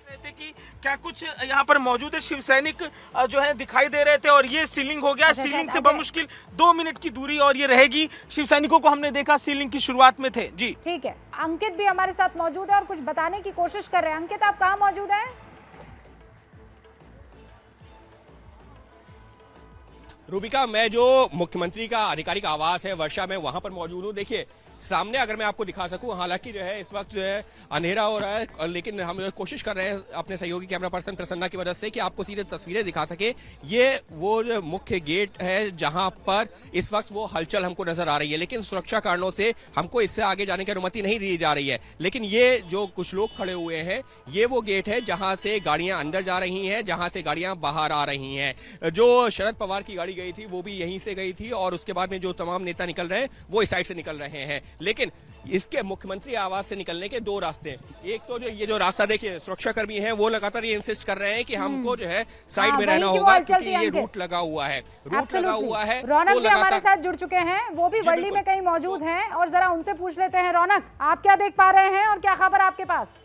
कि क्या कुछ यहाँ पर मौजूद है शिवसैनिक जो है दिखाई दे रहे थे, और ये सीलिंग हो गया। सीलिंग से बमुश्किल 2 मिनट की दूरी और ये रहेगी। शिवसैनिकों को हमने देखा सीलिंग की शुरुआत में थे। जी ठीक है, अंकित भी हमारे साथ मौजूद है और कुछ बताने की कोशिश कर रहे हैं। अंकित, आप कहाँ मौजूद हैं? रूबिका, मैं जो मुख्यमंत्री का आधिकारिक आवास है वर्षा में, वहां पर मौजूद हूँ। देखिए सामने अगर मैं आपको दिखा सकूं, हालांकि जो है इस वक्त जो है अंधेरा हो रहा है, लेकिन हम कोशिश कर रहे हैं अपने सहयोगी कैमरा पर्सन प्रसन्ना की मदद से कि आपको सीधे तस्वीरें दिखा सके। ये वो जो मुख्य गेट है जहां पर इस वक्त वो हलचल हमको नजर आ रही है, लेकिन सुरक्षा कारणों से हमको इससे आगे जाने की अनुमति नहीं दी जा रही है। लेकिन ये जो कुछ लोग खड़े हुए हैं, ये वो गेट है जहां से गाड़ियां अंदर जा रही हैं, जहां से गाड़ियां बाहर आ रही हैं। जो शरद पवार की गाड़ी गई थी वो भी यहीं से गई थी, और उसके बाद में जो तमाम नेता निकल रहे हैं वो इस साइड से निकल रहे हैं। लेकिन इसके मुख्यमंत्री आवास से निकलने के 2 रास्ते हैं। एक तो जो ये जो रास्ता देखिए, सुरक्षा कर्मी है वो लगातार ये इंसिस्ट कर रहे हैं कि हमको जो है साइड में रहना होगा, क्योंकि ये रूट लगा हुआ है, रौनक भी हमारे साथ जुड़ चुके हैं, वो भी वर्ली में कहीं मौजूद हैं, और जरा उनसे पूछ लेते हैं। रौनक, आप क्या देख पा रहे हैं और क्या खबर आपके पास?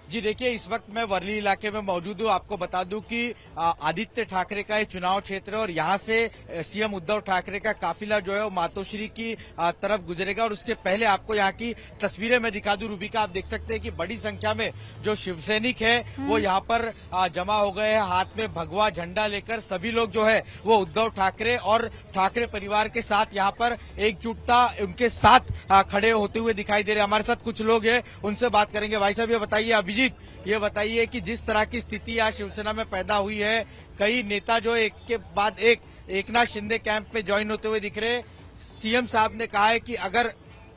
जी देखिए, इस वक्त मैं वर्ली इलाके में मौजूद हूँ। आपको बता दूं कि आदित्य ठाकरे का ये चुनाव क्षेत्र है, और यहाँ से सीएम उद्धव ठाकरे का काफिला जो है वो मातोश्री की तरफ गुजरेगा। और उसके पहले आपको यहाँ की तस्वीरें मैं दिखा दूं। रूबिका, आप देख सकते हैं कि बड़ी संख्या में जो शिवसैनिक है वो यहाँ पर जमा हो गए हैं, हाथ में भगवा झंडा लेकर। सभी लोग जो है वो उद्धव ठाकरे और ठाकरे परिवार के साथ यहाँ पर एकजुटता उनके साथ खड़े होते हुए दिखाई दे रहे हैं। हमारे साथ कुछ लोग हैं, उनसे बात करेंगे। भाई साहब, ये बताइए, अभिजीत, ये बताइए कि जिस तरह की स्थिति आज शिवसेना में पैदा हुई है, कई नेता जो एक के बाद एक एकनाथ शिंदे कैंप में ज्वाइन होते हुए दिख रहे। सीएम साहब ने कहा है कि अगर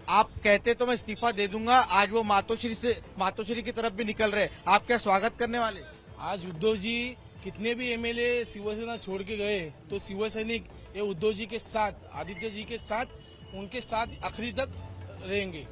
आप कहते तो मैं इस्तीफा दे दूंगा। आज वो मातोश्री की तरफ भी निकल रहे। आप क्या स्वागत करने वाले? आज उद्धव जी कितने भी एमएलए शिवसेना छोड़ के गए, तो शिवसैनिक ये उद्धव जी के साथ, आदित्य जी के साथ, उनके साथ आखिरी तक रहेंगे।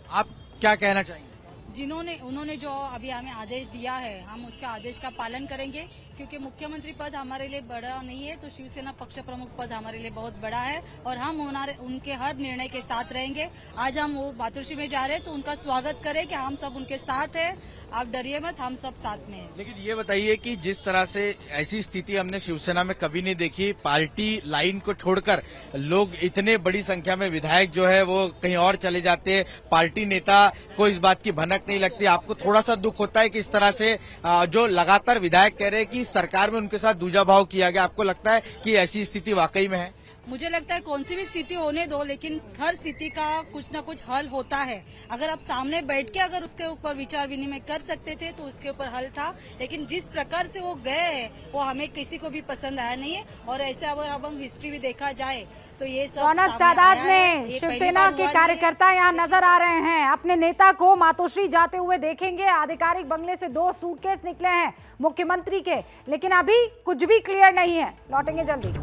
आप क्या कहना चाहेंगे? उन्होंने जो अभी हमें आदेश दिया है, हम उसका आदेश का पालन करेंगे, क्योंकि मुख्यमंत्री पद हमारे लिए बड़ा नहीं है, तो शिवसेना पक्ष प्रमुख पद हमारे लिए बहुत बड़ा है, और हम उनके हर निर्णय के साथ रहेंगे। आज हम वो मातोश्री में जा रहे हैं, तो उनका स्वागत करें कि हम सब उनके साथ हैं, आप डरिए मत, हम सब साथ में हैं। लेकिन ये बताइए कि जिस तरह से ऐसी स्थिति हमने शिवसेना में कभी नहीं देखी, पार्टी लाइन को छोड़कर लोग इतने बड़ी संख्या में विधायक जो है वो कहीं और चले जाते हैं, पार्टी नेता को इस बात की भनक नहीं लगती। आपको थोड़ा सा दुख होता है कि इस तरह से जो लगातार विधायक कह रहे हैं कि सरकार में उनके साथ दूजा भाव किया गया, आपको लगता है कि ऐसी स्थिति वाकई में है? मुझे लगता है कौन सी भी स्थिति होने दो, लेकिन हर स्थिति का कुछ ना कुछ हल होता है। अगर आप सामने बैठ के अगर उसके ऊपर विचार विनिमय कर सकते थे तो उसके ऊपर हल था, लेकिन जिस प्रकार से वो गए वो हमें किसी को भी पसंद आया नहीं है। और ऐसे अगर अब हम हिस्ट्री भी देखा जाए तो ये सब रौनक तादाद में शिवसेना के कार्यकर्ता यहाँ नजर आ रहे हैं। अपने नेता को मातोश्री जाते हुए देखेंगे। आधिकारिक बंगले से 2 सूटकेस निकले हैं मुख्यमंत्री के, लेकिन अभी कुछ भी क्लियर नहीं है। लौटेंगे जल्दी।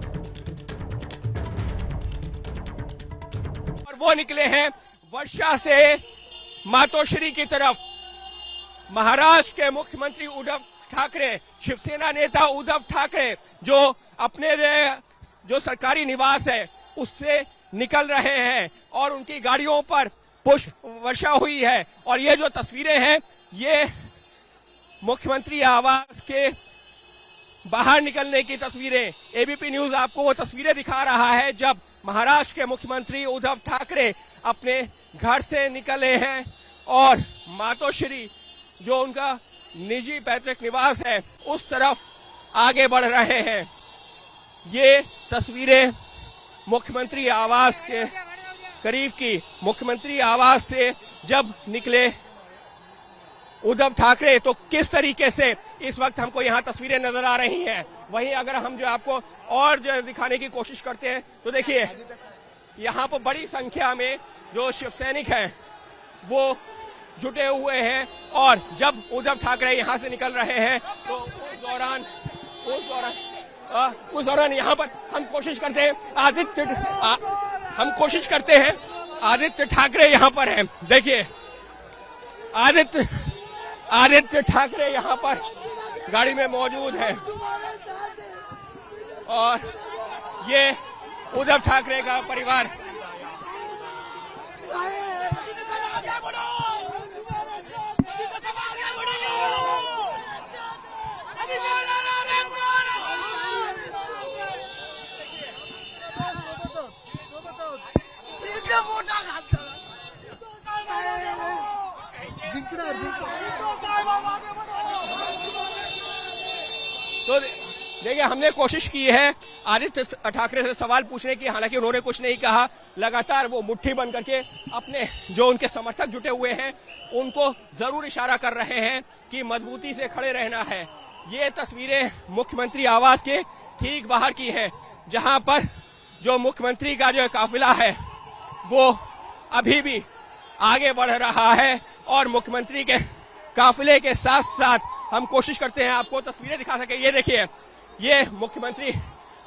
और वो निकले हैं वर्षा से मातोश्री की तरफ। महाराष्ट्र के मुख्यमंत्री उद्धव ठाकरे, शिवसेना नेता उद्धव ठाकरे जो अपने जो सरकारी निवास है उससे निकल रहे हैं और उनकी गाड़ियों पर पुष्प वर्षा हुई है। और ये जो तस्वीरें हैं ये मुख्यमंत्री आवास के बाहर निकलने की तस्वीरें। एबीपी न्यूज आपको वो तस्वीरें दिखा रहा है जब महाराष्ट्र के मुख्यमंत्री उद्धव ठाकरे अपने घर से निकले हैं और मातोश्री जो उनका निजी पैतृक निवास है उस तरफ आगे बढ़ रहे हैं। ये तस्वीरें मुख्यमंत्री आवास के करीब की। मुख्यमंत्री आवास से जब निकले उद्धव ठाकरे तो किस तरीके से इस वक्त हमको यहाँ तस्वीरें नजर आ रही हैं। वहीं अगर हम जो आपको और जो दिखाने की कोशिश करते हैं तो देखिए यहाँ पर बड़ी संख्या में जो शिव सैनिक हैं वो जुटे हुए हैं। और जब उद्धव ठाकरे यहाँ से निकल रहे हैं तो उस दौरान यहाँ पर हम कोशिश करते हैं आदित्य ठाकरे यहाँ पर हैं। देखिए आदित्य ठाकरे यहाँ पर गाड़ी में मौजूद है और ये उद्धव ठाकरे का परिवार। तो देखिए हमने कोशिश की है आदित्य ठाकरे से सवाल पूछने की, हालांकि उन्होंने कुछ नहीं कहा। लगातार वो मुट्ठी बंद करके अपने जो उनके समर्थक जुटे हुए हैं उनको जरूर इशारा कर रहे हैं कि मजबूती से खड़े रहना है। ये तस्वीरें मुख्यमंत्री आवास के ठीक बाहर की है जहां पर जो मुख्यमंत्री का जो काफिला है वो अभी भी आगे बढ़ रहा है और मुख्यमंत्री के काफिले के साथ साथ हम कोशिश करते हैं आपको तस्वीरें दिखा सके। ये देखिए ये मुख्यमंत्री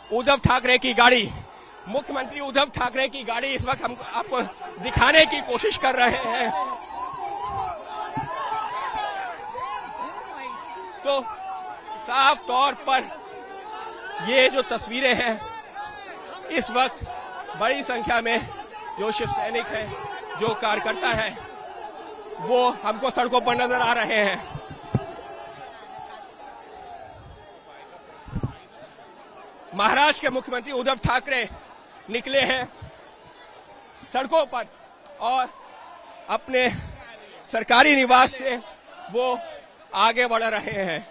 उद्धव ठाकरे की गाड़ी, मुख्यमंत्री उद्धव ठाकरे की गाड़ी इस वक्त हम आपको दिखाने की कोशिश कर रहे हैं। तो साफ तौर पर ये जो तस्वीरें हैं इस वक्त बड़ी संख्या में जो शिव सैनिक हैं, जो कार्यकर्ता हैं, वो हमको सड़कों पर नजर आ रहे हैं। महाराष्ट्र के मुख्यमंत्री उद्धव ठाकरे निकले हैं सड़कों पर और अपने सरकारी निवास से वो आगे बढ़ रहे हैं।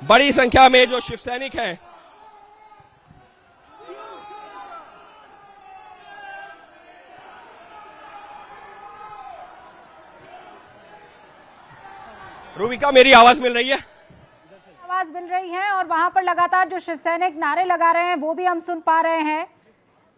बड़ी संख्या में जो शिव सैनिक हैं रूबिका, मेरी आवाज मिल रही है? आवाज मिल रही है और वहां पर लगातार जो शिव सैनिक नारे लगा रहे हैं वो भी हम सुन पा रहे हैं।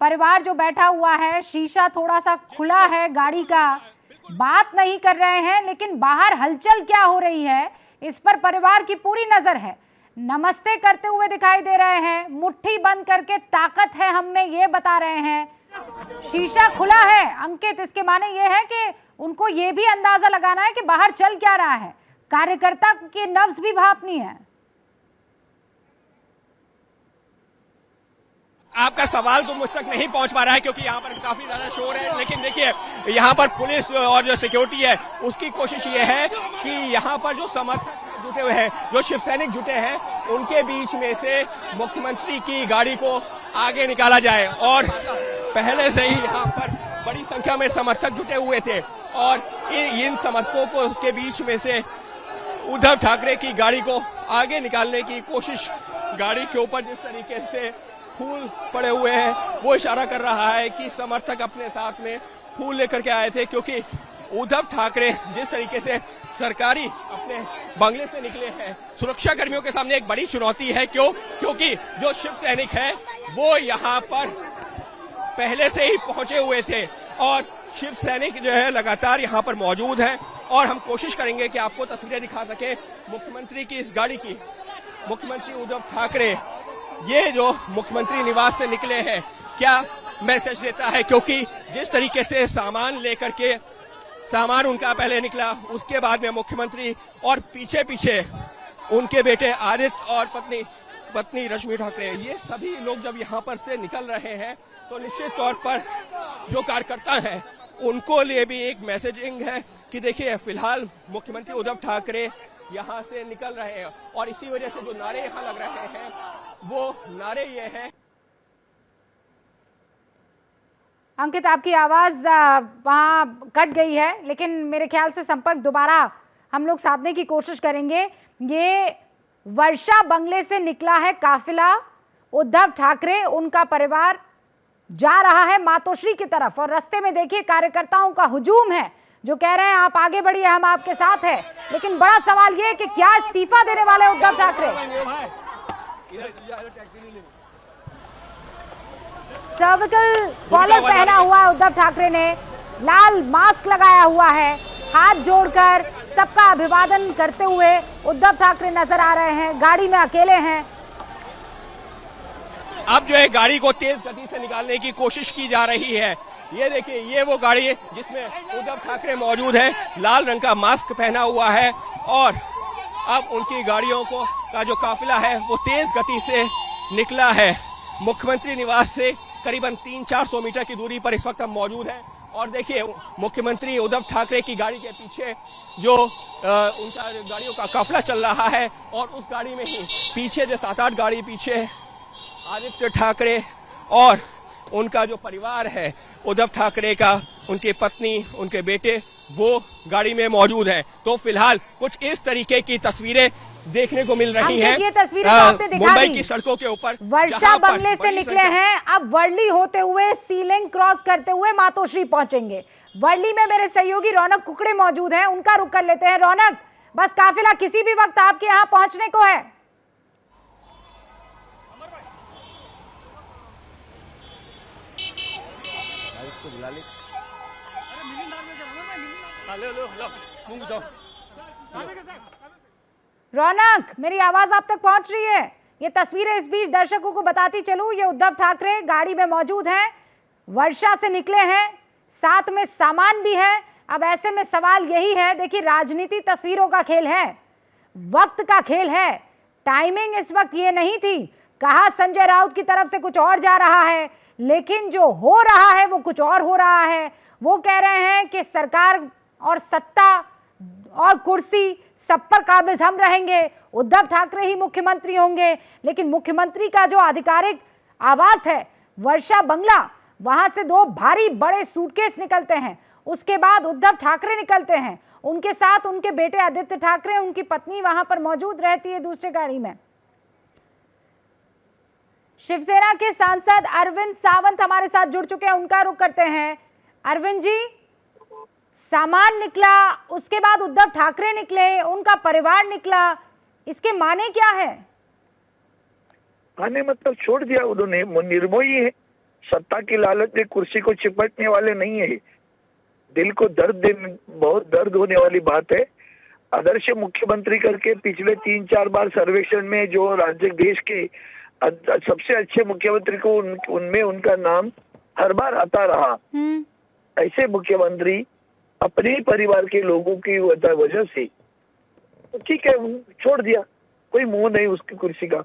परिवार जो बैठा हुआ है, शीशा थोड़ा सा खुला है गाड़ी का, बात नहीं कर रहे हैं, लेकिन बाहर हलचल क्या हो रही है इस पर परिवार की पूरी नजर है। नमस्ते करते हुए दिखाई दे रहे हैं, मुट्ठी बंद करके ताकत है हम में ये बता रहे हैं। शीशा खुला है अंकित, इसके माने ये है कि उनको ये भी अंदाजा लगाना है कि बाहर चल क्या रहा है। कार्यकर्ता के नब्ज भी भांपनी है। आपका सवाल तो मुझ तक नहीं पहुंच पा रहा है क्योंकि यहाँ पर काफी ज्यादा शोर है, लेकिन देखिए यहाँ पर पुलिस और जो सिक्योरिटी है उसकी कोशिश ये है कि यहाँ पर जो समर्थक जुटे हुए हैं, जो शिव सैनिक जुटे हैं, उनके बीच में से मुख्यमंत्री की गाड़ी को आगे निकाला जाए। और पहले से ही यहाँ पर बड़ी संख्या में समर्थक जुटे हुए थे और इन समर्थकों के बीच में से उद्धव ठाकरे की गाड़ी को आगे निकालने की कोशिश। गाड़ी के ऊपर जिस तरीके से फूल पड़े हुए हैं वो इशारा कर रहा है कि समर्थक अपने साथ में फूल लेकर के आए थे, क्योंकि उद्धव ठाकरे जिस तरीके से सरकारी अपने बंगले से निकले हैं, सुरक्षा कर्मियों के सामने एक बड़ी चुनौती है। क्योंकि जो शिव सैनिक है वो यहाँ पर पहले से ही पहुंचे हुए थे और शिव सैनिक जो है लगातार यहाँ पर मौजूद है। और हम कोशिश करेंगे कि आपको तस्वीरें दिखा सके मुख्यमंत्री की इस गाड़ी की। मुख्यमंत्री उद्धव ठाकरे ये जो मुख्यमंत्री निवास से निकले हैं, क्या मैसेज देता है? क्योंकि जिस तरीके से सामान उनका पहले निकला, उसके बाद में मुख्यमंत्री और पीछे पीछे उनके बेटे आदित्य और पत्नी रश्मि ठाकरे, ये सभी लोग जब यहाँ पर से निकल रहे हैं तो निश्चित तौर पर जो कार्यकर्ता हैं उनको लिए भी एक मैसेजिंग है कि देखिए फिलहाल मुख्यमंत्री उद्धव ठाकरे यहाँ से निकल रहे हैं। और इसी वजह से जो नारे यहाँ लग रहे हैं वो नारे ये हैं। अंकित, आपकी आवाज वहां कट गई है, लेकिन मेरे ख्याल से संपर्क दोबारा हम लोग साधने की कोशिश करेंगे। ये वर्षा बंगले से निकला है काफिला, उद्धव ठाकरे उनका परिवार जा रहा है मातोश्री की तरफ और रास्ते में देखिए कार्यकर्ताओं का हुजूम है जो कह रहे हैं आप आगे बढ़िए, हम आपके साथ हैं। लेकिन बड़ा सवाल ये है कि क्या इस्तीफा देने वाले उद्धव ठाकरे? सर्विकल कॉलर पहना हुआ है उद्धव ठाकरे ने, लाल मास्क लगाया हुआ है, हाथ जोड़कर सबका अभिवादन करते हुए उद्धव ठाकरे नजर आ रहे हैं। गाड़ी में अकेले हैं। अब जो है गाड़ी को तेज गति से निकालने की कोशिश की जा रही है। ये देखिए, ये वो गाड़ी है जिसमें उद्धव ठाकरे मौजूद है, लाल रंग का मास्क पहना हुआ है और अब उनकी गाड़ियों का जो काफिला है वो तेज गति से निकला है। मुख्यमंत्री निवास से करीबन 300-400 मीटर की दूरी पर इस वक्त हम मौजूद हैं और देखिए मुख्यमंत्री उद्धव ठाकरे की गाड़ी के पीछे जो उनका गाड़ियों का काफिला चल रहा है और उस गाड़ी में ही पीछे जो 7-8 गाड़ी पीछे आदित्य ठाकरे और उनका जो परिवार है उद्धव ठाकरे का, उनकी पत्नी, उनके बेटे, वो गाड़ी में मौजूद हैं। तो फिलहाल कुछ इस तरीके की तस्वीरें देखने को मिल रही हैं। ये तस्वीरें आपने दिखा मुंबई दी। की सड़कों के ऊपर वर्षा बंगले से निकले हैं, अब वर्ली होते हुए सीलिंग क्रॉस करते हुए मातोश्री पहुंचेंगे। वर्ली में मेरे सहयोगी रौनक कुकड़े मौजूद हैं, उनका रुख कर लेते हैं। रौनक, बस काफिला किसी भी वक्त आपके यहाँ पहुंचने को है। रौनक, मेरी आवाज आप तक पहुंच रही है? ये तस्वीरें इस बीच दर्शकों को बताती चलूं, ये उद्धव ठाकरे गाड़ी में मौजूद हैं, वर्षा से निकले हैं, साथ में सामान भी है। अब ऐसे में सवाल यही है, देखिए राजनीति तस्वीरों का खेल है, वक्त का खेल है। टाइमिंग इस वक्त ये नहीं थी, कहा संजय राउत की तरफ से कुछ और जा रहा है, लेकिन जो हो रहा है वो कुछ और हो रहा है। वो कह रहे हैं कि सरकार और सत्ता और कुर्सी सब पर काबिज हम रहेंगे, उद्धव ठाकरे ही मुख्यमंत्री होंगे। लेकिन मुख्यमंत्री का जो आधिकारिक आवास है वर्षा बंगला, वहां से 2 भारी बड़े सूटकेस निकलते हैं, उसके बाद उद्धव ठाकरे निकलते हैं, उनके साथ उनके बेटे आदित्य ठाकरे, उनकी पत्नी वहां पर मौजूद रहती है दूसरी गाड़ी में। शिवसेना के सांसद अरविंद सावंत हमारे साथ जुड़ चुके हैं, उनका रुख करते हैं। अरविंद जी, सामान निकला, उसके बाद उद्धव ठाकरे निकले, उनका परिवार निकला, इसके माने क्या है? माने मतलब छोड़ दिया उन्होंने, निर्मोही है, सत्ता की लालच में कुर्सी को चिपटने वाले नहीं है। दिल को बहुत दर्द होने वाली बात है। आदर्श मुख्यमंत्री करके पिछले 3-4 बार सर्वेक्षण में जो राज्य देश के सबसे अच्छे मुख्यमंत्री को उनमें उनका नाम हर बार आता रहा। ऐसे मुख्यमंत्री अपने ही परिवार के लोगों की वजह से तो ठीक है, छोड़ दिया, कोई मुंह नहीं उसकी कुर्सी का।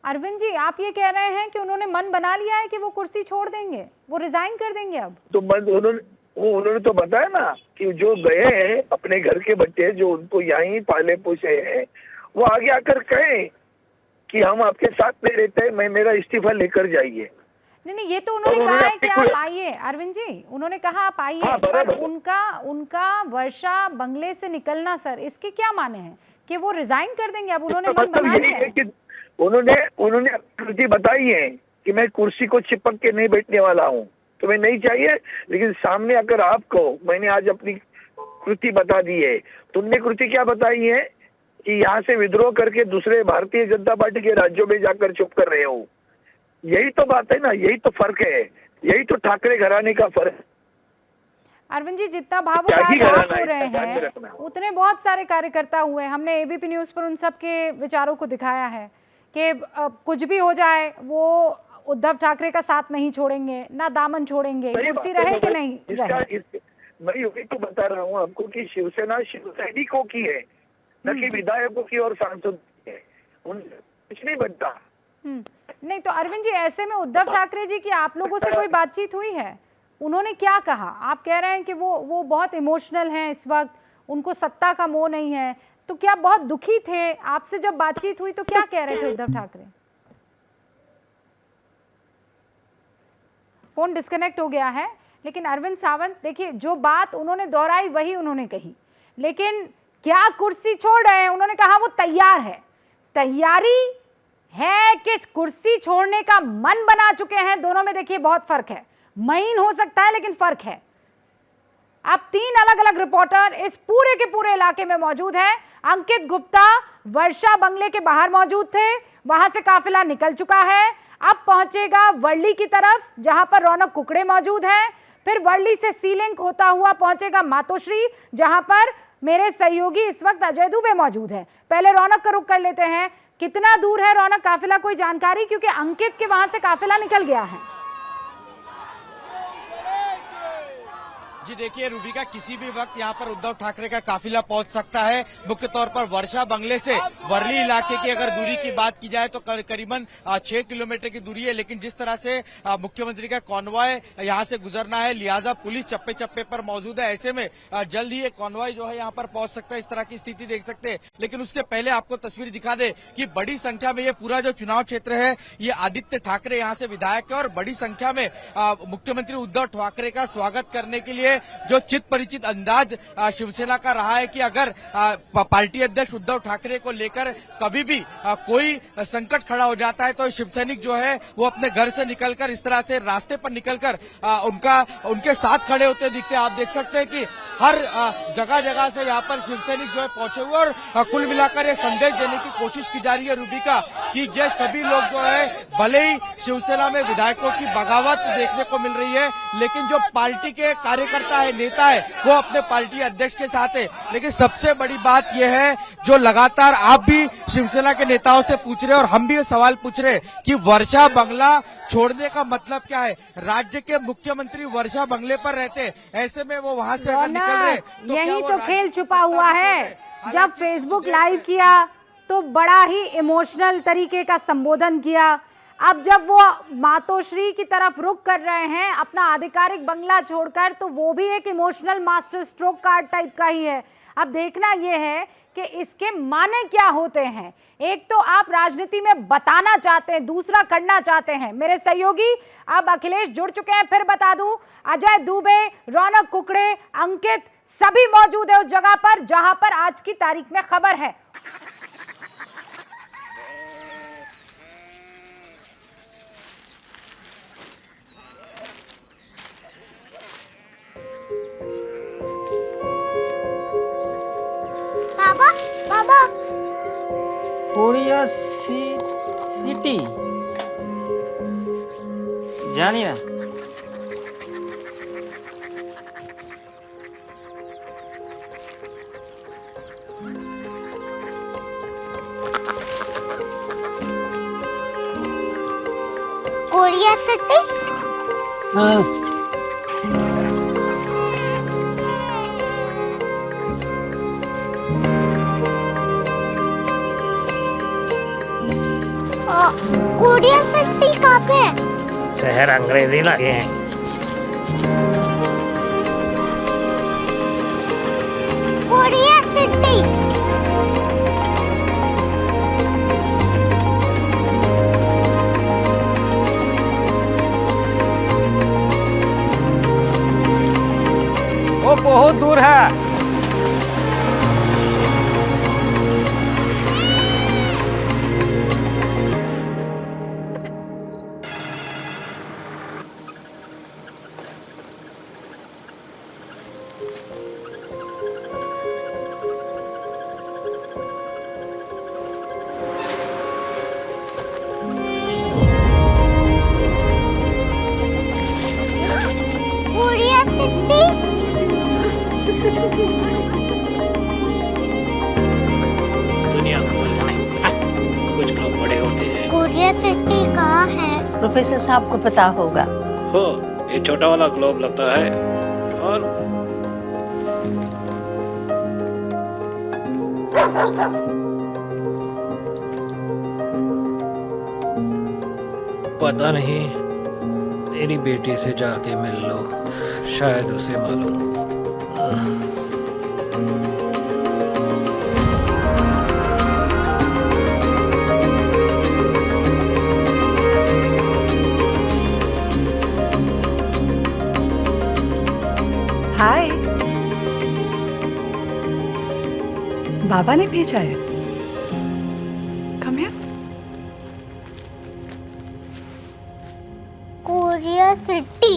अरविंद जी, आप ये कह रहे हैं कि उन्होंने मन बना लिया है कि वो कुर्सी छोड़ देंगे, वो रिजाइन कर देंगे अब? तो उन्होंने तो बताया ना कि जो गए हैं अपने घर के बच्चे जो उनको यहीं पाले पोसे हैं, वो आगे आकर कहें कि हम आपके साथ में रहते हैं, मैं मेरा इस्तीफा लेकर जाइए। नहीं, ये तो उन्होंने कहा है कि आप आइए। अरविंद जी, उन्होंने कहा आप आइए, पर उनका वर्षा बंगले से निकलना, सर, इसके क्या माने हैं? कि वो रिजाइन कर देंगे? अब उन्होंने तो मन बना यही लिया है कि उन्होंने अपनी कृति बताई है कि मैं कुर्सी को चिपक के नहीं बैठने वाला हूँ, तुम्हें नहीं चाहिए, लेकिन सामने अगर आपको मैंने आज अपनी कृति बता दी है, तुमने कृति क्या बताई है कि यहाँ से विद्रोह करके दूसरे भारतीय जनता पार्टी के राज्यों में जाकर चुप कर रहे हो। यही तो बात है ना, यही तो फर्क है, यही तो ठाकरे घराने का फर्क है। अरविंद जी, जितना भावुक आज आप हो रहे हैं उतने बहुत सारे कार्यकर्ता हुए। हमने एबीपी न्यूज पर उन सब के विचारों को दिखाया है कि कुछ भी हो जाए वो उद्धव ठाकरे का साथ नहीं छोड़ेंगे, ना दामन छोड़ेंगे, कुर्सी रहे कि नहीं रहे। मैं यही तो बता रहा हूँ आपको कि शिवसेना शिव सैनिकों की है, न कि विधायकों की और सांसदों की है, उनसे कुछ नहीं बनता। नहीं तो अरविंद जी, ऐसे में उद्धव ठाकरे जी की आप लोगों से कोई बातचीत हुई है? उन्होंने क्या कहा? आप कह रहे हैं कि वो बहुत इमोशनल हैं इस वक्त, उनको सत्ता का मोह नहीं है, तो क्या बहुत दुखी थे? आपसे जब बातचीत हुई तो क्या कह रहे थे उद्धव ठाकरे? फोन डिस्कनेक्ट हो गया है। लेकिन अरविंद सावंत, देखिए, जो बात उन्होंने दोहराई वही उन्होंने कही, लेकिन क्या कुर्सी छोड़ रहे हैं? उन्होंने कहा वो तैयार है। तैयारी है कि कुर्सी छोड़ने का मन बना चुके हैं? दोनों में देखिए बहुत फर्क है। महीन हो सकता है लेकिन फर्क है। अब 3 अलग अलग रिपोर्टर इस पूरे के पूरे इलाके में मौजूद हैं। अंकित गुप्ता वर्षा बंगले के बाहर मौजूद थे, वहां से काफिला निकल चुका है, अब पहुंचेगा वर्ली की तरफ जहां पर रौनक कुकड़े मौजूद हैं, फिर वर्ली से सीलिंग होता हुआ पहुंचेगा मातोश्री जहां पर मेरे सहयोगी इस वक्त अजय दुबे मौजूद है। पहले रौनक का रुख कर लेते हैं। कितना दूर है रौनक काफिला, कोई जानकारी? क्योंकि अंकित के वहां से काफिला निकल गया है। जी देखिए रूबिका, किसी भी वक्त यहाँ पर उद्धव ठाकरे का काफिला पहुंच सकता है। मुख्य तौर पर वर्षा बंगले से वर्ली इलाके की अगर दूरी की बात की जाए तो करीबन 6 किलोमीटर की दूरी है, लेकिन जिस तरह से मुख्यमंत्री का कॉन्वॉय यहाँ से गुजरना है, लिहाजा पुलिस चप्पे चप्पे पर मौजूद है। ऐसे में जल्द ही एक कॉन्वॉय जो है यहाँ पर पहुंच सकता है, इस तरह की स्थिति देख सकते हैं। लेकिन उसके पहले आपको तस्वीर दिखा दे कि बड़ी संख्या में ये पूरा जो चुनाव क्षेत्र है, ये आदित्य ठाकरे यहाँ से विधायक है और बड़ी संख्या में मुख्यमंत्री उद्धव ठाकरे का स्वागत करने के लिए जो चित परिचित अंदाज शिवसेना का रहा है कि अगर पार्टी अध्यक्ष उद्धव ठाकरे को लेकर कभी भी कोई संकट खड़ा हो जाता है तो शिवसैनिक जो है वो अपने घर से निकलकर इस तरह से रास्ते पर निकलकर उनके साथ खड़े होते दिखते हैं। आप देख सकते हैं कि हर जगह जगह से यहाँ पर शिवसैनिक जो है पहुंचे हुए और कुल मिलाकर ये संदेश देने की कोशिश की जा रही है रूबिका कि ये सभी लोग जो है भले ही शिवसेना में विधायकों की बगावत देखने को मिल रही है, लेकिन जो पार्टी के कार्यकर्ता है, नेता है, वो अपने पार्टी अध्यक्ष के साथ है। लेकिन सबसे बड़ी बात यह है जो लगातार आप भी शिवसेना के नेताओं से पूछ रहे हैं और हम भी ये सवाल पूछ रहे हैं कि वर्षा बंगला छोड़ने का मतलब क्या है? राज्य के मुख्यमंत्री वर्षा बंगले पर रहते, ऐसे में वो वहां से अगर निकल रहे तो यही तो खेल छुपा हुआ है। जब फेसबुक लाइव किया तो बड़ा ही इमोशनल तरीके का संबोधन किया। अब जब वो मातोश्री की तरफ रुख कर रहे हैं अपना आधिकारिक बंगला छोड़कर, तो वो भी एक emotional master stroke card type का ही है। अब देखना ये है कि इसके माने क्या होते हैं। एक तो आप राजनीति में बताना चाहते हैं, दूसरा करना चाहते हैं। मेरे सहयोगी अब अखिलेश जुड़ चुके हैं, फिर बता दूं, अजय दुबे, रौनक कुकड़े, अंकित सभी मौजूद है उस जगह पर जहां पर आज की तारीख में खबर है। बाबा कोरिया सिटी जानी ना कोरिया सिटी। हाँ कोरिया सिटी कहाँ पे है? शहर अंग्रेजी लगे हैं। Korea city. वो बहुत दूर है। क्यूरियोसिटी कहाँ है? प्रोफेसर साहब को पता होगा। हो, ये छोटा वाला ग्लोब लगता है और पता नहीं, मेरी बेटी से जाके मिल लो, शायद उसे मालूम हो। हाय, बाबा ने भेजा है। Come here. Curiosity.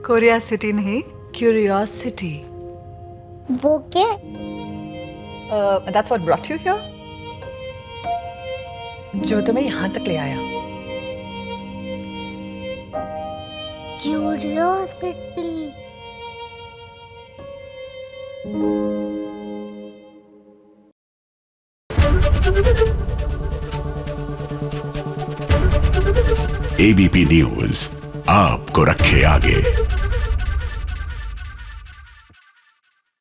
Korea city नहीं, क्यूरियोसिटी। वो क्या? That's what brought you here? जो तुम्हें यहाँ तक ले आया। क्यूरियोसिटी। एबीपी न्यूज आपको रखे आगे।